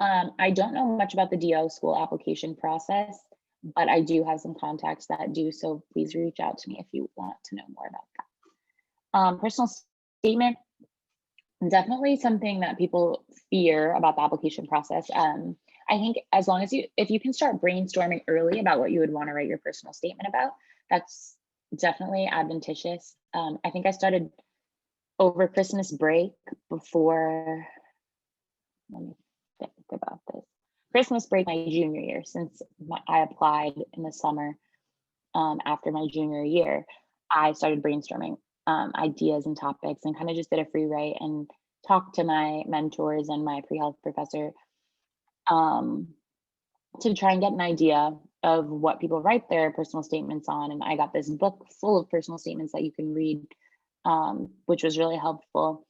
I don't know much about the DO school application process, but I do have some contacts that do, so please reach out to me if you want to know more about that. Personal statement, definitely something that people fear about the application process. I think as long as if you can start brainstorming early about what you would want to write your personal statement about, that's definitely advantageous. I think I started over Christmas break before, let me think about this. Christmas break my junior year, since I applied in the summer after my junior year, I started brainstorming ideas and topics, and kind of just did a free write and talked to my mentors and my pre-health professor to try and get an idea of what people write their personal statements on. And I got this book full of personal statements that you can read, which was really helpful.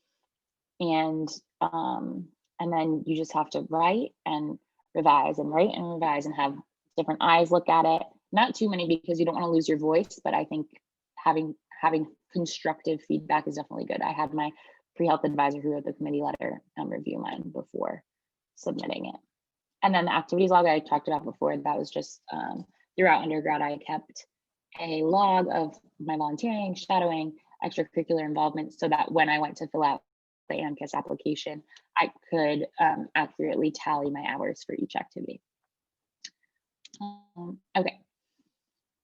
And then you just have to write and revise and write and revise and have different eyes look at it. Not too many, because you don't want to lose your voice, but I think having constructive feedback is definitely good. I had my pre-health advisor who wrote the committee letter review mine before submitting it. And then the activities log I talked about before, that was just throughout undergrad, I kept a log of my volunteering, shadowing, extracurricular involvement, so that when I went to fill out the AMCIS application, I could accurately tally my hours for each activity. Okay,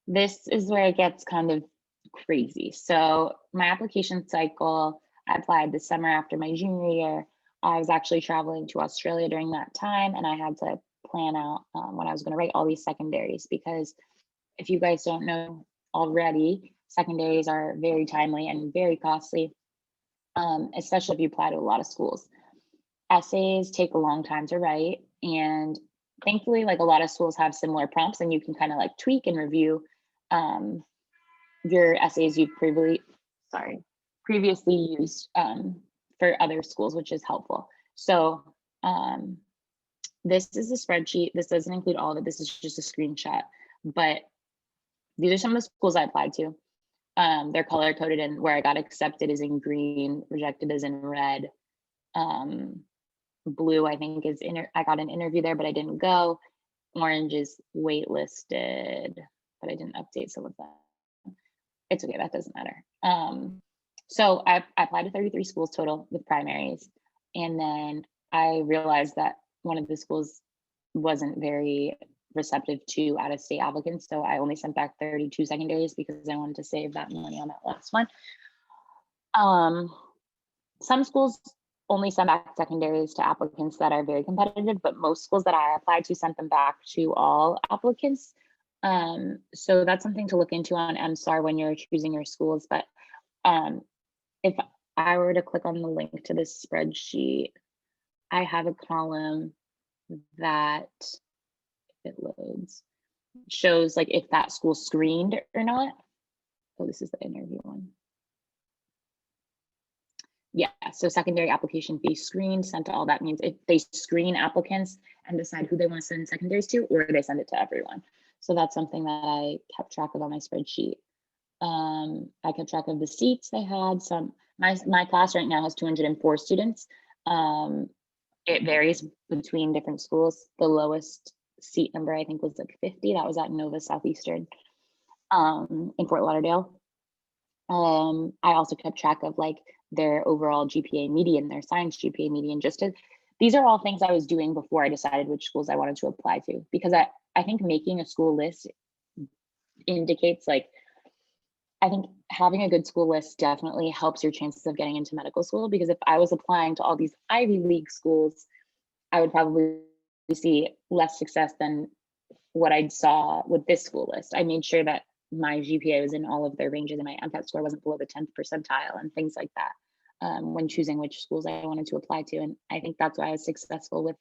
this is where it gets kind of crazy. So my application cycle, I applied the summer after my junior year. I was actually traveling to Australia during that time, and I had to plan out when I was going to write all these secondaries, because if you guys don't know already, secondaries are very timely and very costly, especially if you apply to a lot of schools. Essays take a long time to write, and thankfully, like a lot of schools have similar prompts, and you can kind of like tweak and review your essays you've previously used for other schools, which is helpful. So this is a spreadsheet. This doesn't include all of it. This is just a screenshot, but these are some of the schools I applied to. They're color coded, and where I got accepted is in green, rejected is in red. Blue, I think, is I got an interview there, but I didn't go. Orange is waitlisted, but I didn't update some of them. It's okay, that doesn't matter. So I applied to 33 schools total with primaries. And then I realized that one of the schools wasn't very receptive to out-of-state applicants. So I only sent back 32 secondaries because I wanted to save that money on that last one. Some schools only send back secondaries to applicants that are very competitive, but most schools that I applied to sent them back to all applicants. So that's something to look into on MSAR when you're choosing your schools. But if I were to click on the link to this spreadsheet, I have a column that, if it loads, shows like if that school screened or not. Oh, this is the interview one. Yeah, so secondary application fee screened, sent to all. That means if they screen applicants and decide who they want to send secondaries to, or they send it to everyone. So that's something that I kept track of on my spreadsheet. I kept track of the seats they had. My class right now has 204 students. it varies between different schools. The lowest seat number I think was like 50. That was at Nova Southeastern in Fort Lauderdale. I also kept track of like their overall GPA median, their science GPA median, these are all things I was doing before I decided which schools I wanted to apply to, because I think making a school list indicates like, I think having a good school list definitely helps your chances of getting into medical school, because if I was applying to all these Ivy League schools, I would probably see less success than what I saw with this school list. I made sure that my GPA was in all of their ranges and my MCAT score wasn't below the 10th percentile and things like that when choosing which schools I wanted to apply to. And I think that's why I was successful with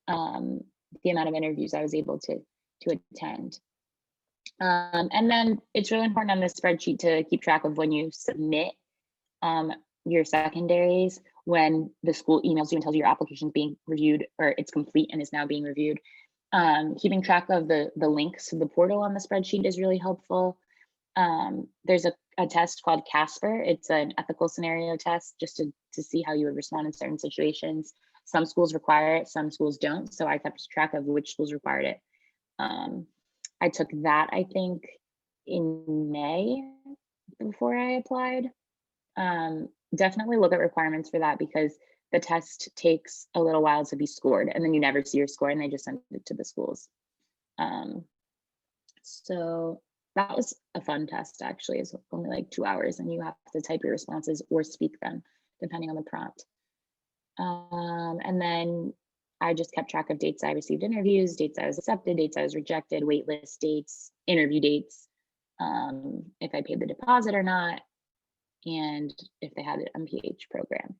the amount of interviews I was able to attend. And then it's really important on this spreadsheet to keep track of when you submit your secondaries, when the school emails you and tells you your application is being reviewed or it's complete and is now being reviewed. Keeping track of the links to the portal on the spreadsheet is really helpful. There's a test called Casper. It's an ethical scenario test just to see how you would respond in certain situations. Some schools require it, some schools don't. So I kept track of which schools required it. I took that, I think, in May before I applied. Definitely look at requirements for that, because the test takes a little while to be scored and then you never see your score and they just send it to the schools. So that was a fun test, actually. It's only like 2 hours and you have to type your responses or speak them depending on the prompt. And then I just kept track of dates I received interviews, dates I was accepted, dates I was rejected, waitlist dates, interview dates, if I paid the deposit or not, and if they had an MPH program.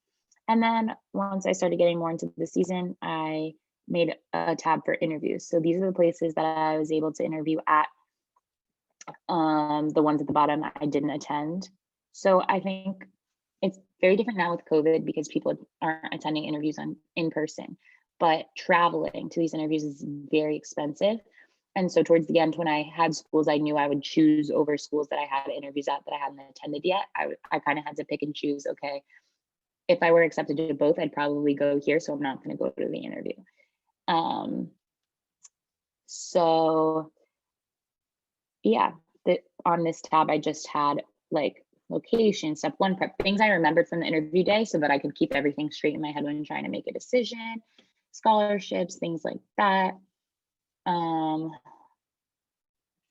And then once I started getting more into the season, I made a tab for interviews. So these are the places that I was able to interview at. The ones at the bottom I didn't attend. So I think it's very different now with COVID because people aren't attending interviews in person, but traveling to these interviews is very expensive. And so towards the end, when I had schools I knew I would choose over schools that I had interviews at that I hadn't attended yet, I kind of had to pick and choose, okay, if I were accepted to both, I'd probably go here, so I'm not going to go to the interview. So yeah, on this tab, I just had like location, step one, prep, things I remembered from the interview day so that I could keep everything straight in my head when trying to make a decision, scholarships, things like that.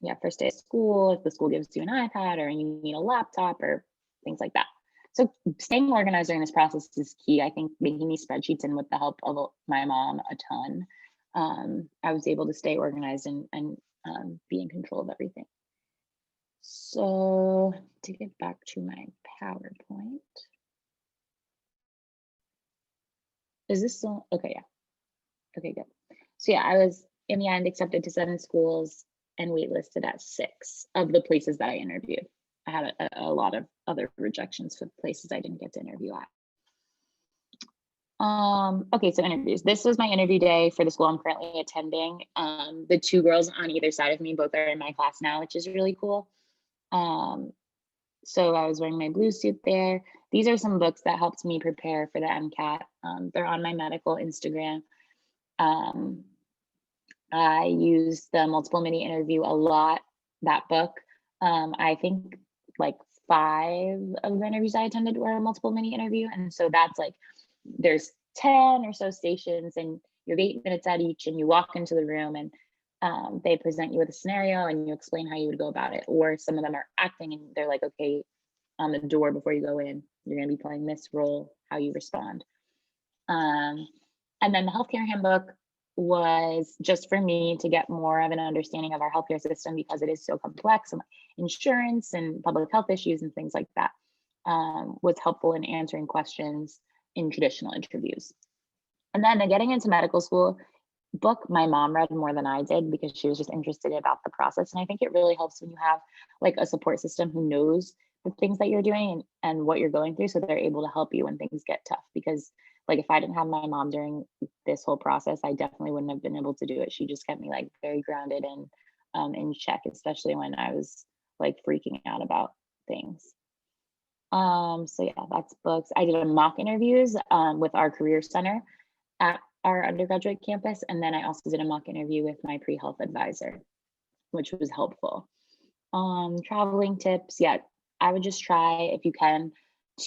Yeah, first day of school, if the school gives you an iPad or you need a laptop or things like that. So staying organized during this process is key. I think making these spreadsheets, and with the help of my mom a ton, I was able to stay organized and be in control of everything. So to get back to my PowerPoint. Is this still, okay, yeah. Okay, good. So yeah, I was in the end accepted to 7 schools and waitlisted at 6 of the places that I interviewed. I had a lot of other rejections for places I didn't get to interview at. Okay, so interviews. This was my interview day for the school I'm currently attending. The 2 girls on either side of me, both are in my class now, which is really cool. So I was wearing my blue suit there. These are some books that helped me prepare for the MCAT. They're on my medical Instagram. I used the multiple mini interview a lot, that book. I think like 5 of the interviews I attended were a multiple mini interview. And so that's like, there's 10 or so stations and you have 8 minutes at each, and you walk into the room and they present you with a scenario and you explain how you would go about it. Or some of them are acting and they're like, okay, on the door before you go in, you're going to be playing this role, how you respond. And then the healthcare handbook was just for me to get more of an understanding of our healthcare system, because it is so complex, and insurance and public health issues and things like that was helpful in answering questions in traditional interviews. And then the getting into medical school book, my mom read more than I did because she was just interested about the process. And I think it really helps when you have like a support system who knows the things that you're doing and what you're going through, so they're able to help you when things get tough. Because like if I didn't have my mom during this whole process, I definitely wouldn't have been able to do it. She just kept me like very grounded and in check, especially when I was like freaking out about things. So yeah, that's books. I did a mock interviews with our career center. at our undergraduate campus. And then I also did a mock interview with my pre-health advisor, which was helpful. Traveling tips, yeah, I would just try, if you can,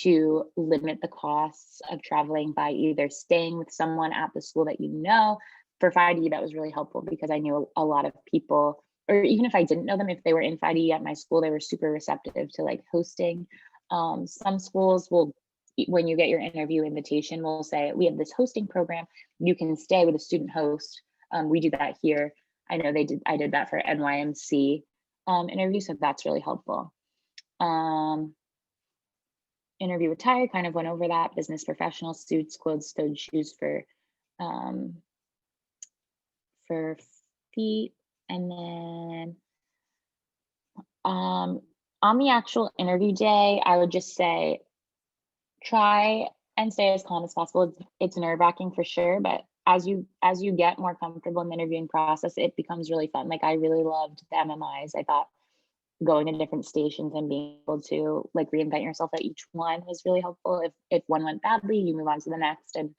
to limit the costs of traveling by either staying with someone at the school that you know. For FIDE, that was really helpful because I knew a lot of people, or even if I didn't know them, if they were in FIDE at my school, they were super receptive to like hosting. Some schools will, when you get your interview invitation, will say, we have this hosting program, you can stay with a student host. We do that here. I know I did that for NYMC interview, so that's really helpful. Interview attire, kind of went over that. Business professional suits, closed-toed shoes for feet. And then on the actual interview day, I would just say try and stay as calm as possible. It's nerve-wracking for sure, but as you get more comfortable in the interviewing process, it becomes really fun. Like I really loved the MMIs. I thought going to different stations and being able to like reinvent yourself at each one was really helpful. If one went badly, you move on to the next. And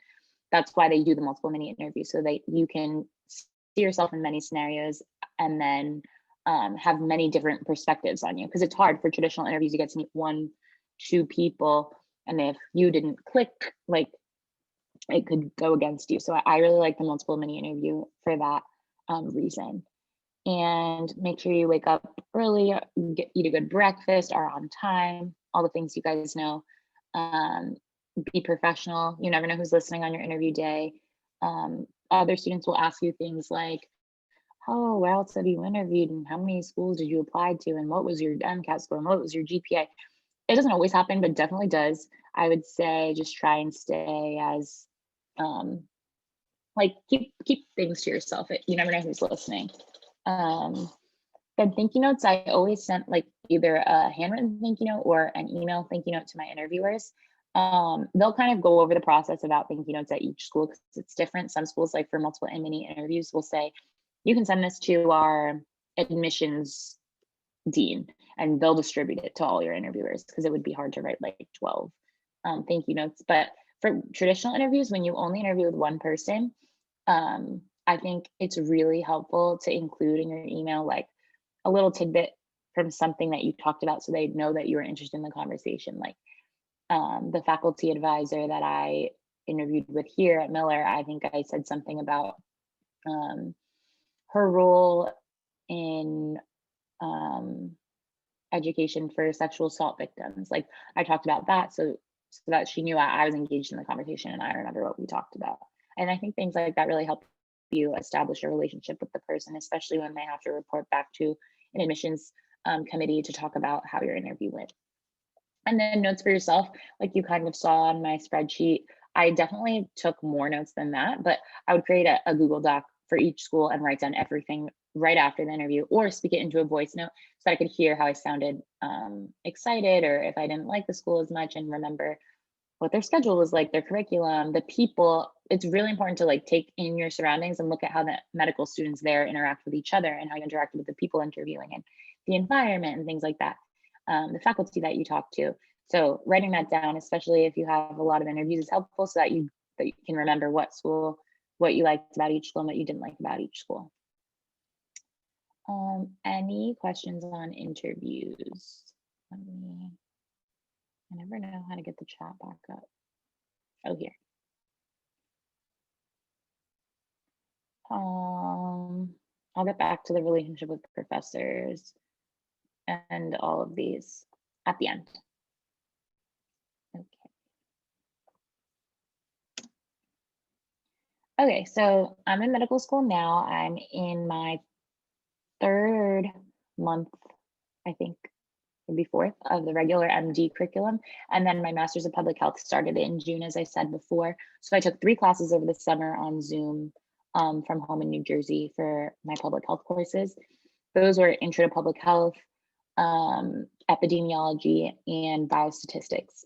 that's why they do the multiple mini interviews, so that you can see yourself in many scenarios and then have many different perspectives on you. Because it's hard for traditional interviews, you get to meet 1-2 people. And if you didn't click, like it could go against you. So I really like the multiple mini interview for that reason. And make sure you wake up early, eat a good breakfast, are on time, all the things you guys know. Be professional. You never know who's listening on your interview day. Other students will ask you things like, oh, where else have you interviewed, and how many schools did you apply to, and what was your MCAT score, and what was your GPA? It doesn't always happen, but definitely does. I would say just try and stay as like keep things to yourself. You never know who's listening. Then thank you notes, I always sent like either a handwritten thank you note or an email thank you note to my interviewers. They'll kind of go over the process about thank you notes at each school because it's different. Some schools, like for multiple and mini interviews, will say, you can send this to our admissions dean and they'll distribute it to all your interviewers, because it would be hard to write like 12 thank you notes. But for traditional interviews, when you only interview with one person, I think it's really helpful to include in your email like a little tidbit from something that you talked about, so they know that you were interested in the conversation. Like the faculty advisor that I interviewed with here at Miller, I think I said something about her role in education for sexual assault victims. Like I talked about that, so that she knew I was engaged in the conversation and I remember what we talked about. And I think things like that really help you establish a relationship with the person, especially when they have to report back to an admissions committee to talk about how your interview went. And then notes for yourself, like you kind of saw on my spreadsheet, I definitely took more notes than that, but I would create a Google Doc for each school and write down everything right after the interview, or speak it into a voice note so that I could hear how I sounded excited, or if I didn't like the school as much, and remember what their schedule was like, their curriculum, the people. It's really important to like take in your surroundings and look at how the medical students there interact with each other and how you interact with the people interviewing and the environment and things like that. The faculty that you talk to. So writing that down, especially if you have a lot of interviews, is helpful so that you can remember what you liked about each school and what you didn't like about each school. Any questions on interviews? I never know how to get the chat back up. Oh, here. I'll get back to the relationship with professors and all of these at the end. Okay, so I'm in medical school now. I'm in my 3rd month, I think, maybe 4th, of the regular MD curriculum. And then my master's of public health started in June, as I said before. So I took 3 classes over the summer on Zoom from home in New Jersey for my public health courses. Those were Intro to Public Health, Epidemiology, and Biostatistics.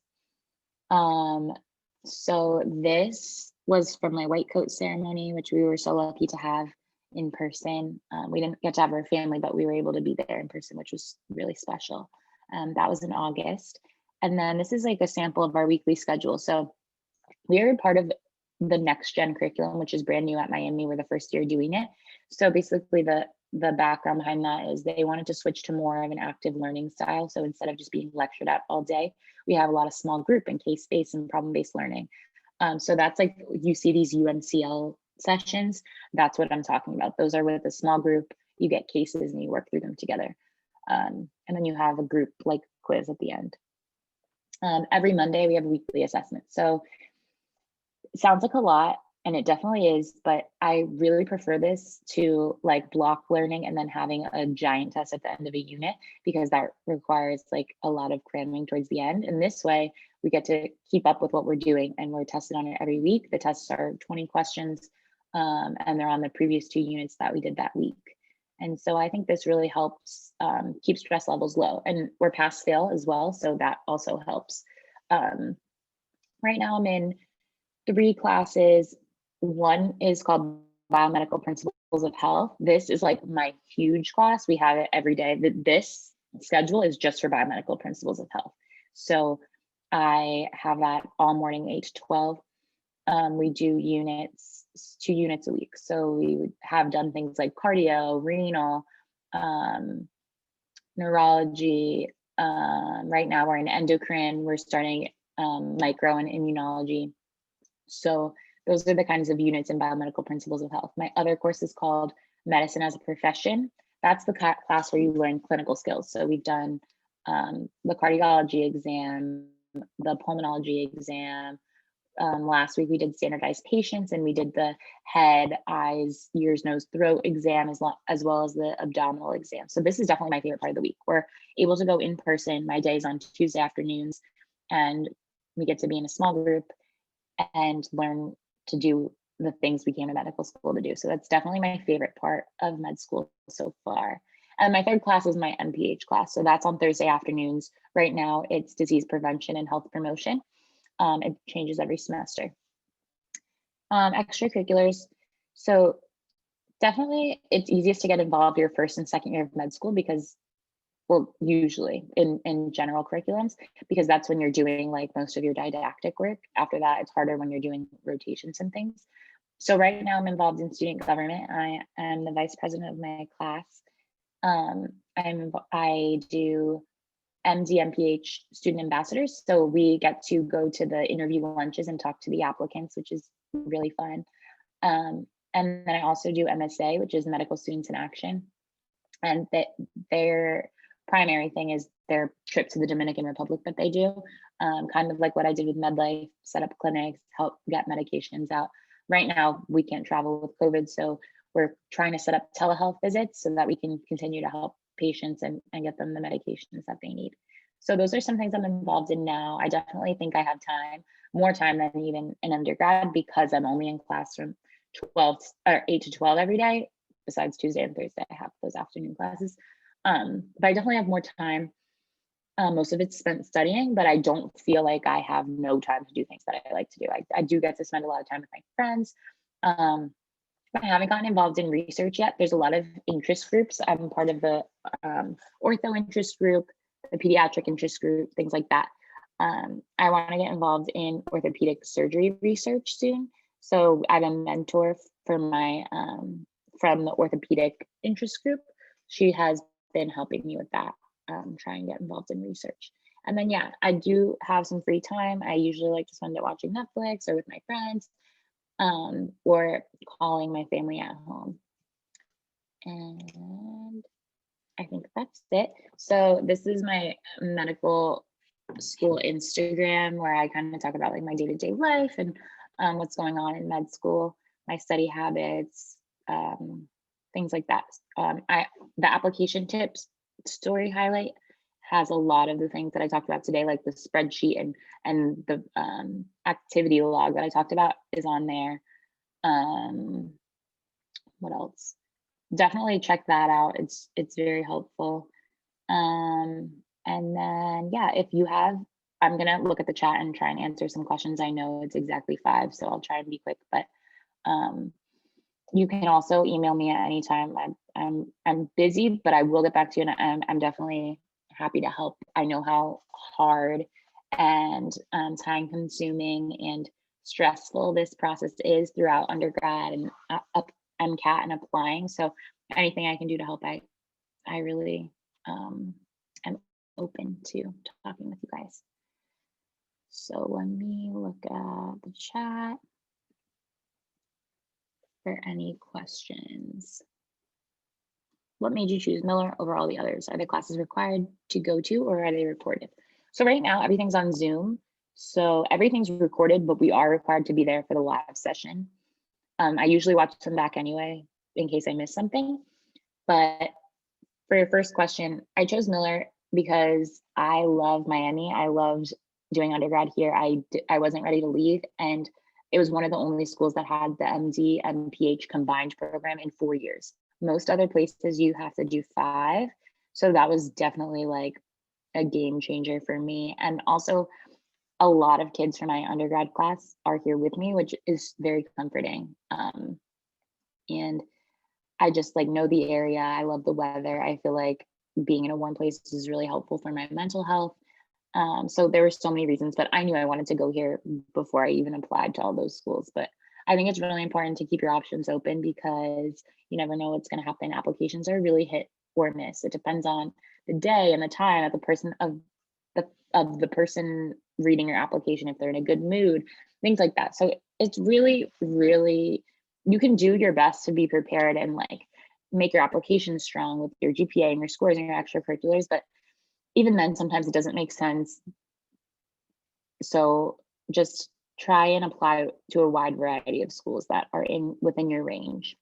So this was from my white coat ceremony, which we were so lucky to have in person. We didn't get to have our family, but we were able to be there in person, which was really special. That was in August. And then this is like a sample of our weekly schedule. So we are part of the next gen curriculum, which is brand new at Miami. We're the first year doing it. So basically the background behind that is they wanted to switch to more of an active learning style. So instead of just being lectured at all day, we have a lot of small group and case-based and problem-based learning. So that's like, you see these UNCL sessions, that's what I'm talking about. Those are with a small group, you get cases and you work through them together. And then you have a group like quiz at the end. Every Monday we have a weekly assessment. So it sounds like a lot, and it definitely is, but I really prefer this to like block learning and then having a giant test at the end of a unit, because that requires like a lot of cramming towards the end. And this way we get to keep up with what we're doing, and we're tested on it every week. The tests are 20 questions, and they're on the previous 2 units that we did that week. And so I think this really helps keep stress levels low, and we're pass fail as well. So that also helps. Right now I'm in 3 classes. One is called Biomedical Principles of Health. This is like my huge class. We have it every day. This schedule is just for Biomedical Principles of Health. So I have that all morning, 8 to 12. We do units, 2 units a week. So we would have done things like cardio, renal, neurology. Right now we're in endocrine. We're starting micro and immunology. So those are the kinds of units in Biomedical Principles of Health. My other course is called Medicine as a Profession. That's the class where you learn clinical skills. So we've done the cardiology exam, the pulmonology exam. Last week we did standardized patients, and we did the head, eyes, ears, nose, throat exam, as well as the abdominal exam. So this is definitely my favorite part of the week. We're able to go in person. My days on Tuesday afternoons, and we get to be in a small group and learn to do the things we came to medical school to do. So that's definitely my favorite part of med school so far. And my third class is my MPH class. So that's on Thursday afternoons. Right now it's disease prevention and health promotion. It changes every semester. Extracurriculars. So definitely it's easiest to get involved your first and second year of med school, because, well, usually in general curriculums, because that's when you're doing like most of your didactic work. After that, it's harder when you're doing rotations and things. So right now I'm involved in student government. I am the vice president of my class. I do MD, MPH student ambassadors. So we get to go to the interview lunches and talk to the applicants, which is really fun. And then I also do MSA, which is Medical Students in Action. And their primary thing is their trip to the Dominican Republic that they do, kind of like what I did with MedLife, set up clinics, help get medications out. Right now, we can't travel with COVID, so we're trying to set up telehealth visits so that we can continue to help patients and get them the medications that they need. So those are some things I'm involved in now. I definitely think I have time, more time than even an undergrad, because I'm only in class from 8 to 12 every day. Besides Tuesday and Thursday, I have those afternoon classes. But I definitely have more time. Most of it's spent studying, but I don't feel like I have no time to do things that I like to do. I do get to spend a lot of time with my friends. I haven't gotten involved in research yet. There's a lot of interest groups. I'm part of the ortho interest group, the pediatric interest group, things like that. I want to get involved in orthopedic surgery research soon. So I have a mentor for my from the orthopedic interest group. She has been helping me with that, try and get involved in research. And then, yeah, I do have some free time. I usually like to spend it watching Netflix or with my friends, or calling my family at home. And I think that's it. So this is my medical school Instagram, where I kind of talk about like my day-to-day life and what's going on in med school, my study habits, things like that. The application tips story highlight has a lot of the things that I talked about today, like the spreadsheet and the activity log that I talked about is on there. What else? Definitely check that out. It's very helpful. And then, yeah, if you have, I'm gonna look at the chat and try and answer some questions. I know it's exactly 5, so I'll try and be quick, but you can also email me at any time. I'm busy, but I will get back to you, and I'm definitely happy to help. I know how hard and time consuming and stressful this process is throughout undergrad and up MCAT and applying. So anything I can do to help, I really am open to talking with you guys. So let me look at the chat for any questions. What made you choose Miller over all the others? Are the classes required to go to, or are they recorded? So right now everything's on Zoom. So everything's recorded, but we are required to be there for the live session. I usually watch them back anyway, in case I miss something. But for your first question, I chose Miller because I love Miami. I loved doing undergrad here. I wasn't ready to leave, and it was one of the only schools that had the MD and PH combined program in 4 years. Most other places you have to do 5. So that was definitely like a game changer for me. And also a lot of kids from my undergrad class are here with me, which is very comforting. And I just like know the area. I love the weather. I feel like being in a warm place is really helpful for my mental health. So there were so many reasons, but I knew I wanted to go here before I even applied to all those schools. But I think it's really important to keep your options open because you never know what's going to happen. Applications are really hit or miss. It depends on the day and the time of the person reading your application, if they're in a good mood, things like that. So it's really, really, you can do your best to be prepared and like make your application strong with your GPA and your scores and your extracurriculars. But even then, sometimes it doesn't make sense. So just try and apply to a wide variety of schools that are within your range.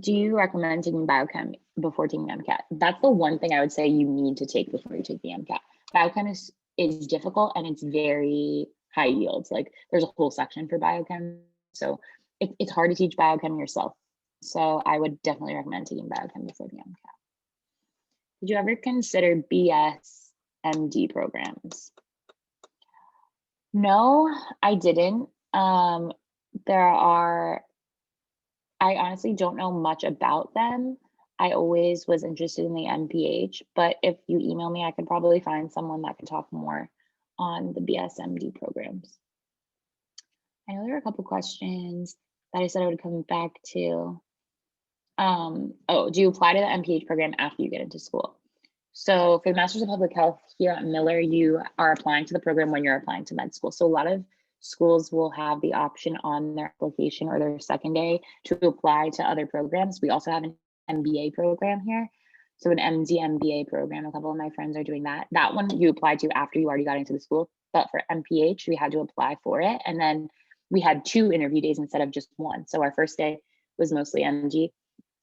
Do you recommend taking biochem before taking MCAT? That's the one thing I would say you need to take before you take the MCAT. Biochem is difficult and it's very high yields. Like there's a whole section for biochem. So it's hard to teach biochem yourself. So I would definitely recommend taking biochem before the MCAT. Did you ever consider BS MD programs? No, I didn't. I honestly don't know much about them. I always was interested in the MPH, but if you email me, I could probably find someone that could talk more on the BSMD programs. I know there are a couple questions that I said I would come back to. Oh, do you apply to the MPH program after you get into school? So for the Masters of Public Health here at Miller, you are applying to the program when you're applying to med school. So a lot of schools will have the option on their application or their second day to apply to other programs. We also have an MBA program here. So an MD MBA program, a couple of my friends are doing that. That one you apply to after you already got into the school. But for MPH, we had to apply for it. And then we had 2 interview days instead of just 1. So our first day was mostly MD.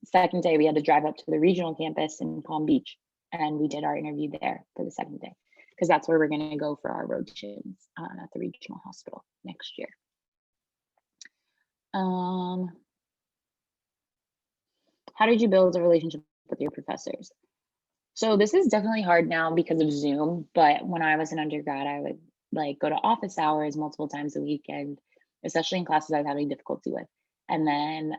Second day, we had to drive up to the regional campus in Palm Beach. And we did our interview there for the second day, because that's where we're going to go for our rotations at the regional hospital next year. How did you build a relationship with your professors? So this is definitely hard now because of Zoom, but when I was an undergrad, I would like go to office hours multiple times a week, and especially in classes I was having difficulty with. And then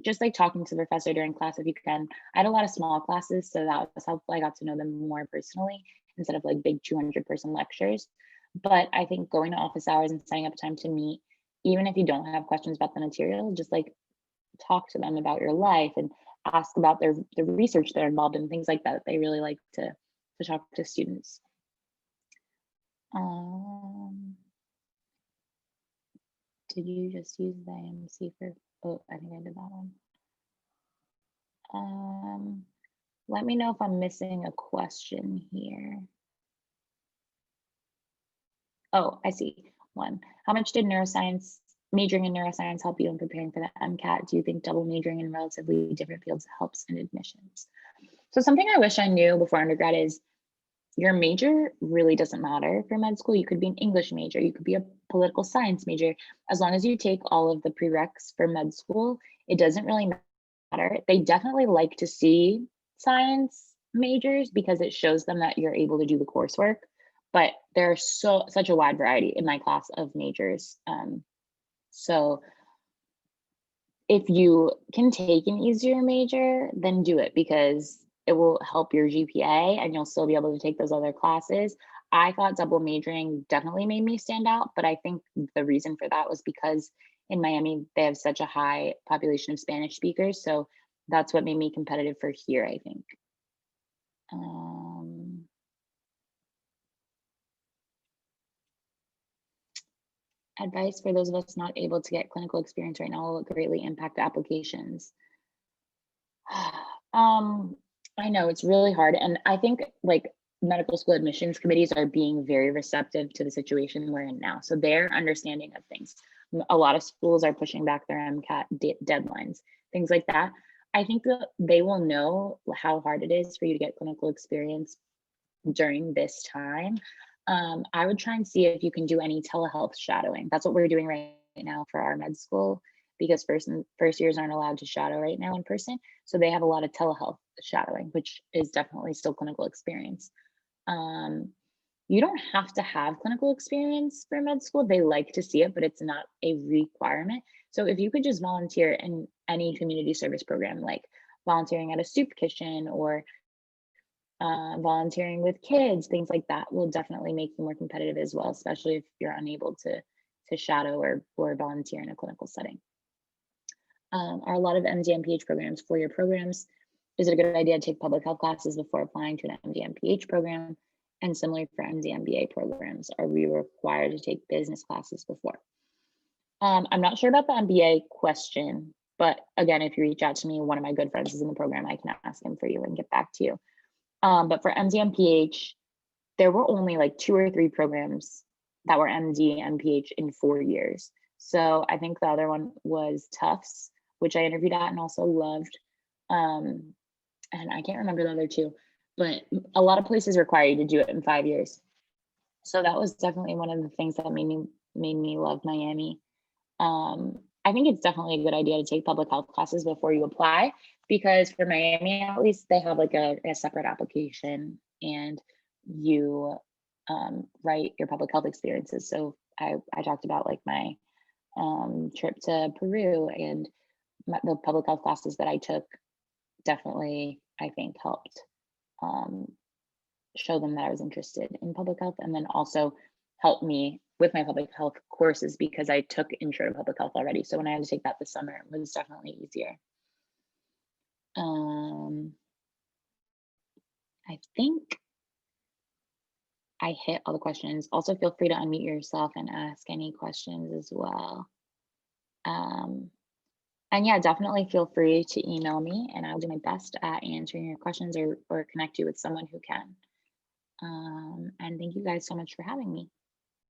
just like talking to the professor during class if you can. I had a lot of small classes, so that was helpful. I got to know them more personally instead of like big 200-person lectures. But I think going to office hours and setting up time to meet, even if you don't have questions about the material, just like talk to them about your life and ask about the research they're involved in, things like that. They really like to talk to students. Did you just use the IMC for, oh, I think I did that one. Let me know if I'm missing a question here. Oh, I see one. How much did majoring in neuroscience help you in preparing for the MCAT? Do you think double majoring in relatively different fields helps in admissions? So something I wish I knew before undergrad is your major really doesn't matter for med school. You could be an English major, you could be a political science major. As long as you take all of the prereqs for med school, it doesn't really matter. They definitely like to see science majors because it shows them that you're able to do the coursework, but there's such a wide variety in my class of majors. So if you can take an easier major, then do it because it will help your GPA and you'll still be able to take those other classes. I thought double majoring definitely made me stand out, but I think the reason for that was because in Miami, they have such a high population of Spanish speakers. So that's what made me competitive for here, I think. Advice for those of us not able to get clinical experience right now will greatly impact applications. I know it's really hard. And I think like medical school admissions committees are being very receptive to the situation we're in now. So they're understanding of things. A lot of schools are pushing back their MCAT deadlines, things like that. I think that they will know how hard it is for you to get clinical experience during this time. I would try and see if you can do any telehealth shadowing. That's what we're doing right now for our med school, because first years aren't allowed to shadow right now in person. So they have a lot of telehealth shadowing, which is definitely still clinical experience. You don't have to have clinical experience for med school. They like to see it, but it's not a requirement. So if you could just volunteer in any community service program, like volunteering at a soup kitchen or volunteering with kids, things like that will definitely make you more competitive as well, especially if you're unable to shadow or volunteer in a clinical setting. Are a lot of MD-MPH programs 4-year programs? Is it a good idea to take public health classes before applying to an MD-MPH program? And similarly for MD-MBA programs, are we required to take business classes before? I'm not sure about the MBA question, but again, if you reach out to me, one of my good friends is in the program, I can ask him for you and get back to you. But for MD-MPH, there were only like 2 or 3 programs that were MD-MPH in 4 years. So I think the other one was Tufts, which I interviewed at and also loved. And I can't remember the other 2, but a lot of places require you to do it in 5 years. So that was definitely one of the things that made me love Miami. I think it's definitely a good idea to take public health classes before you apply, because for Miami, at least, they have like a separate application and you write your public health experiences. So I talked about like my trip to Peru and the public health classes that I took definitely, I think, helped show them that I was interested in public health, and then also helped me with my public health courses because I took intro to public health already. So when I had to take that this summer, it was definitely easier. I think I hit all the questions. Also, feel free to unmute yourself and ask any questions as well. And yeah, definitely feel free to email me and I'll do my best at answering your questions or connect you with someone who can. And thank you guys so much for having me.